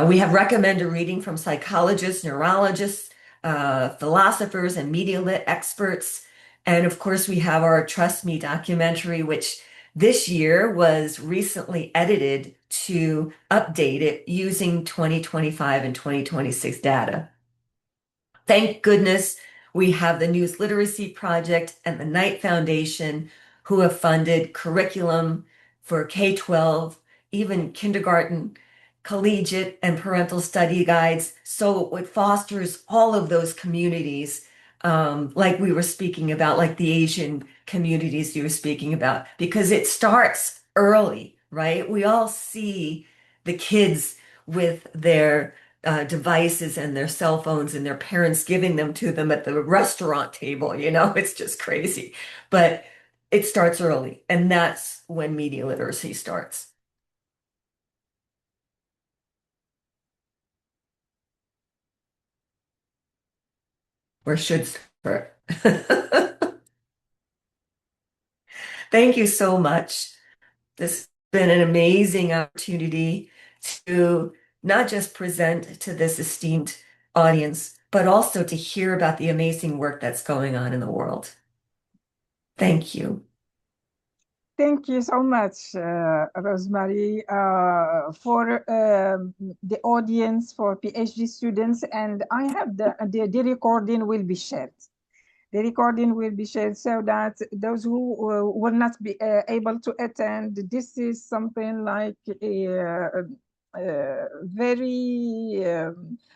G: We have recommended reading from psychologists, neurologists, philosophers, and media lit experts. And of course, we have our Trust Me documentary, which this year was recently edited to update it using 2025 and 2026 data. Thank goodness we have the News Literacy Project and the Knight Foundation who have funded curriculum for K-12, even kindergarten, collegiate, and parental study guides. So it fosters all of those communities like we were speaking about, like the Asian communities you were speaking about, because it starts early, right? We all see the kids with their devices and their cell phones and their parents giving them to them at the restaurant table, it's just crazy. But it starts early, and that's when media literacy starts. Or should start. Thank you so much. This has been an amazing opportunity to not just present to this esteemed audience, but also to hear about the amazing work that's going on in the world. Thank you.
A: Thank you so much, Rosemary, for the audience, for PhD students. And I have the recording will be shared. The recording will be shared so that those who will not be able to attend, this is something like a very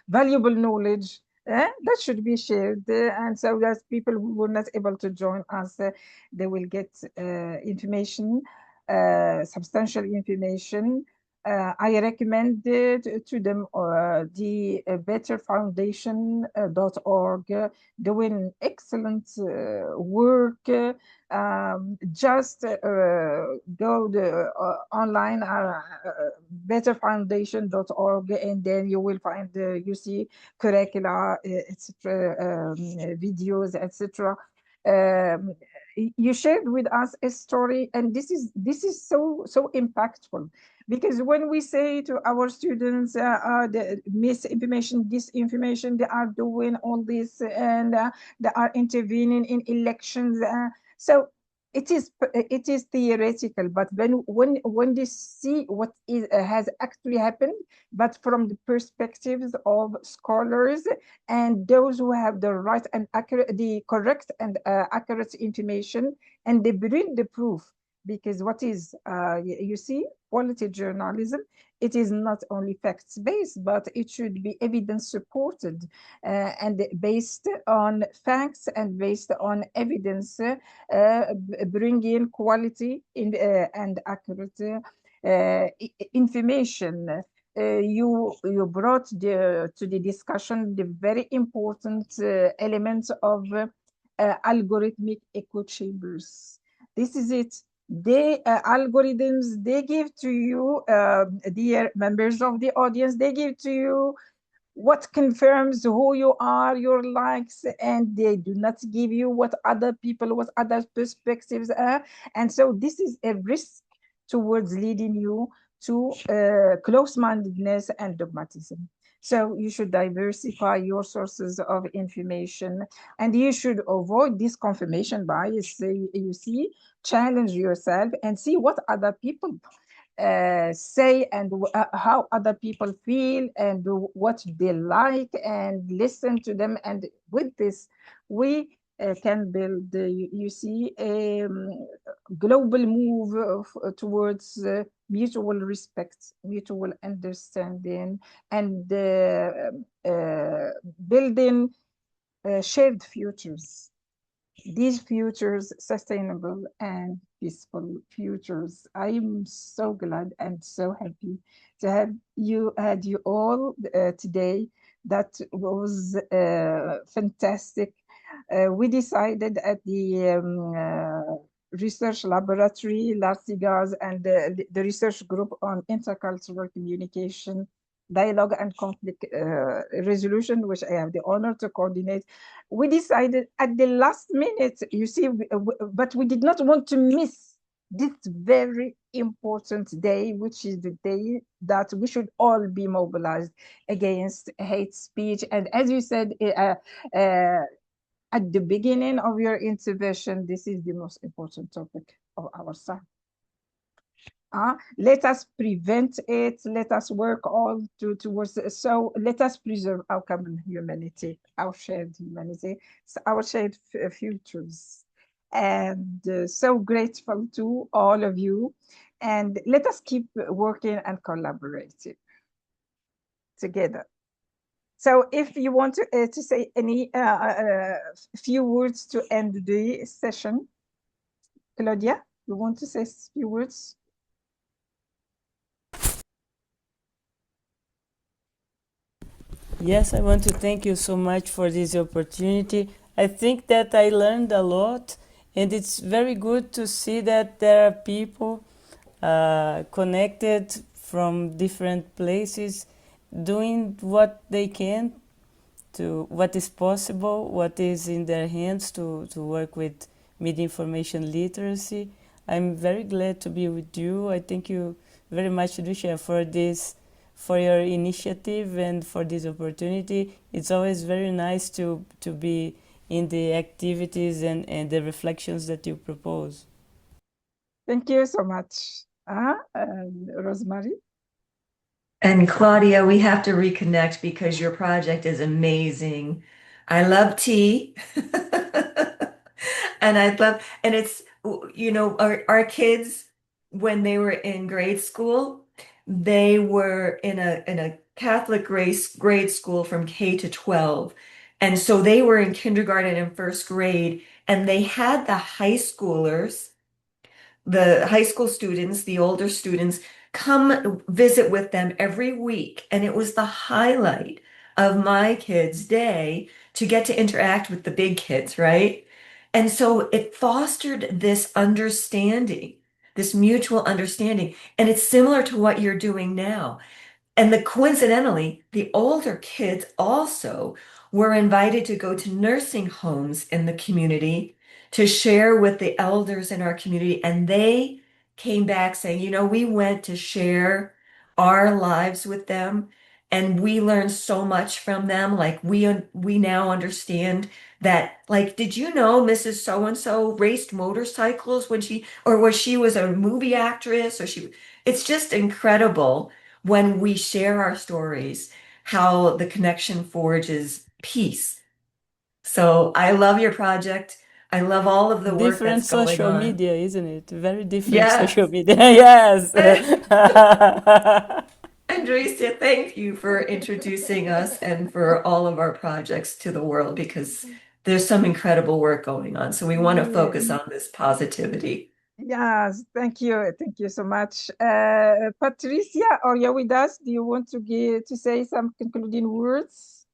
A: valuable knowledge that should be shared, and so that people who were not able to join us, they will get information, substantial information. I recommended to them the betterfoundation.org, doing excellent work. Just go online, betterfoundation.org, and then you will find you see curricula, etc., videos, etc. You shared with us a story, and this is so impactful, because when we say to our students the misinformation, disinformation, they are doing all this, and they are intervening in elections. So it is theoretical, but when they see what has actually happened, but from the perspectives of scholars and those who have the right and accurate, the correct and accurate information, and they bring the proof. Because what is, you see, quality journalism, it is not only facts-based, but it should be evidence-supported and based on facts and based on evidence, bring in quality and accurate information. You brought to the discussion the very important element of algorithmic echo chambers. This is it. The algorithms, they give to you, dear members of the audience, they give to you what confirms who you are, your likes, and they do not give you what other people, what other perspectives are. And so this is a risk towards leading you to close-mindedness and dogmatism. So you should diversify your sources of information, and you should avoid this confirmation bias. You see, challenge yourself and see what other people say and how other people feel and what they like, and listen to them. And with this, we can build, you see, a global move towards mutual respect, mutual understanding, and building shared futures. These futures, sustainable and peaceful futures. I am so glad and so happy to have you all today. That was fantastic. We decided at the research laboratory, LaRCIGALS, and the research group on intercultural communication, dialogue and conflict resolution, which I have the honor to coordinate. We decided at the last minute, you see, but we did not want to miss this very important day, which is the day that we should all be mobilized against hate speech. And as you said at the beginning of your intervention, this is the most important topic of our time. Let us prevent it. Let us work all towards it. So let us preserve our common humanity, our shared humanity, our shared futures. And so grateful to all of you. And let us keep working and collaborating together. So if you want to say any few words to end the session, Claudia, you want to say a few words?
F: Yes, I want to thank you so much for this opportunity. I think that I learned a lot, and it's very good to see that there are people connected from different places doing what they can, to what is possible, what is in their hands to work with media information literacy. I'm very glad to be with you. I thank you very much, Lucia, for this, for your initiative and for this opportunity. It's always very nice to be in the activities and the reflections that you propose.
A: Thank you so much. Rosemary?
G: And Claudia, we have to reconnect because your project is amazing. I love tea. And it's, you know, our kids, when they were in grade school, they were in a Catholic grade school from K to 12. And so they were in kindergarten and first grade, and they had the high schoolers, the high school students, the older students, come visit with them every week. And it was the highlight of my kids' day to get to interact with the big kids, right? And so it fostered this understanding, this mutual understanding. And it's similar to what you're doing now. And coincidentally, the older kids also were invited to go to nursing homes in the community to share with the elders in our community. And they came back saying, you know, we went to share our lives with them. and we learn so much from them. Like we now understand that, like, did you know Mrs. So-and-so raced motorcycles when she was a movie actress, or it's just incredible when we share our stories, how the connection forges peace. So I love your project. I love all of the work
F: Different
G: that's going
F: social
G: on.
F: media, isn't it? Very different
G: Yes.
F: social media. Yes.
G: Andresia, thank you for introducing us and for all of our projects to the world, because there's some incredible work going on. So we want to focus on this positivity.
A: Yes, thank you. Thank you so much. Patricia, are you with us? Do you want to say some concluding words?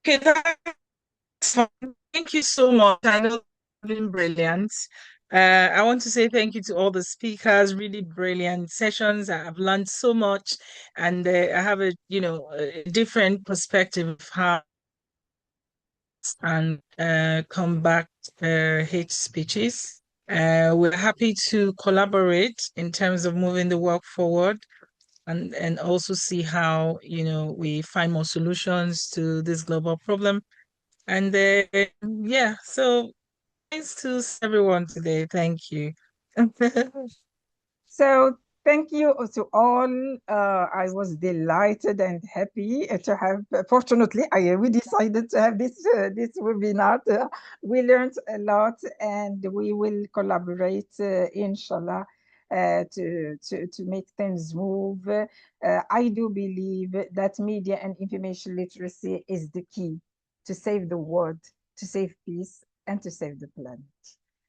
E: Okay, that's fine. Thank you so much. I know you've been brilliant. I want to say thank you to all the speakers, really brilliant sessions. I've learned so much, and I have a different perspective of how and combat hate speeches. We're happy to collaborate in terms of moving the work forward, and also see how we find more solutions to this global problem. And yeah, so thanks to everyone today. Thank you.
A: So thank you to all. I was delighted and happy to have. Fortunately, we decided to have this webinar. We learned a lot, and we will collaborate, inshallah, to make things move. I do believe that media and information literacy is the key to save the world, to save peace, and to save the planet.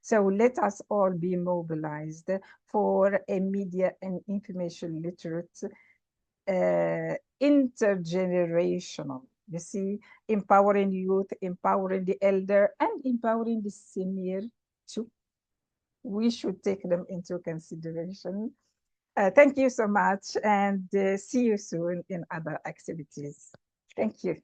A: So let us all be mobilized for a media and information literate, intergenerational, you see, empowering youth, empowering the elder, and empowering the senior too. We should take them into consideration. Thank you so much, and see you soon in other activities. Thank you.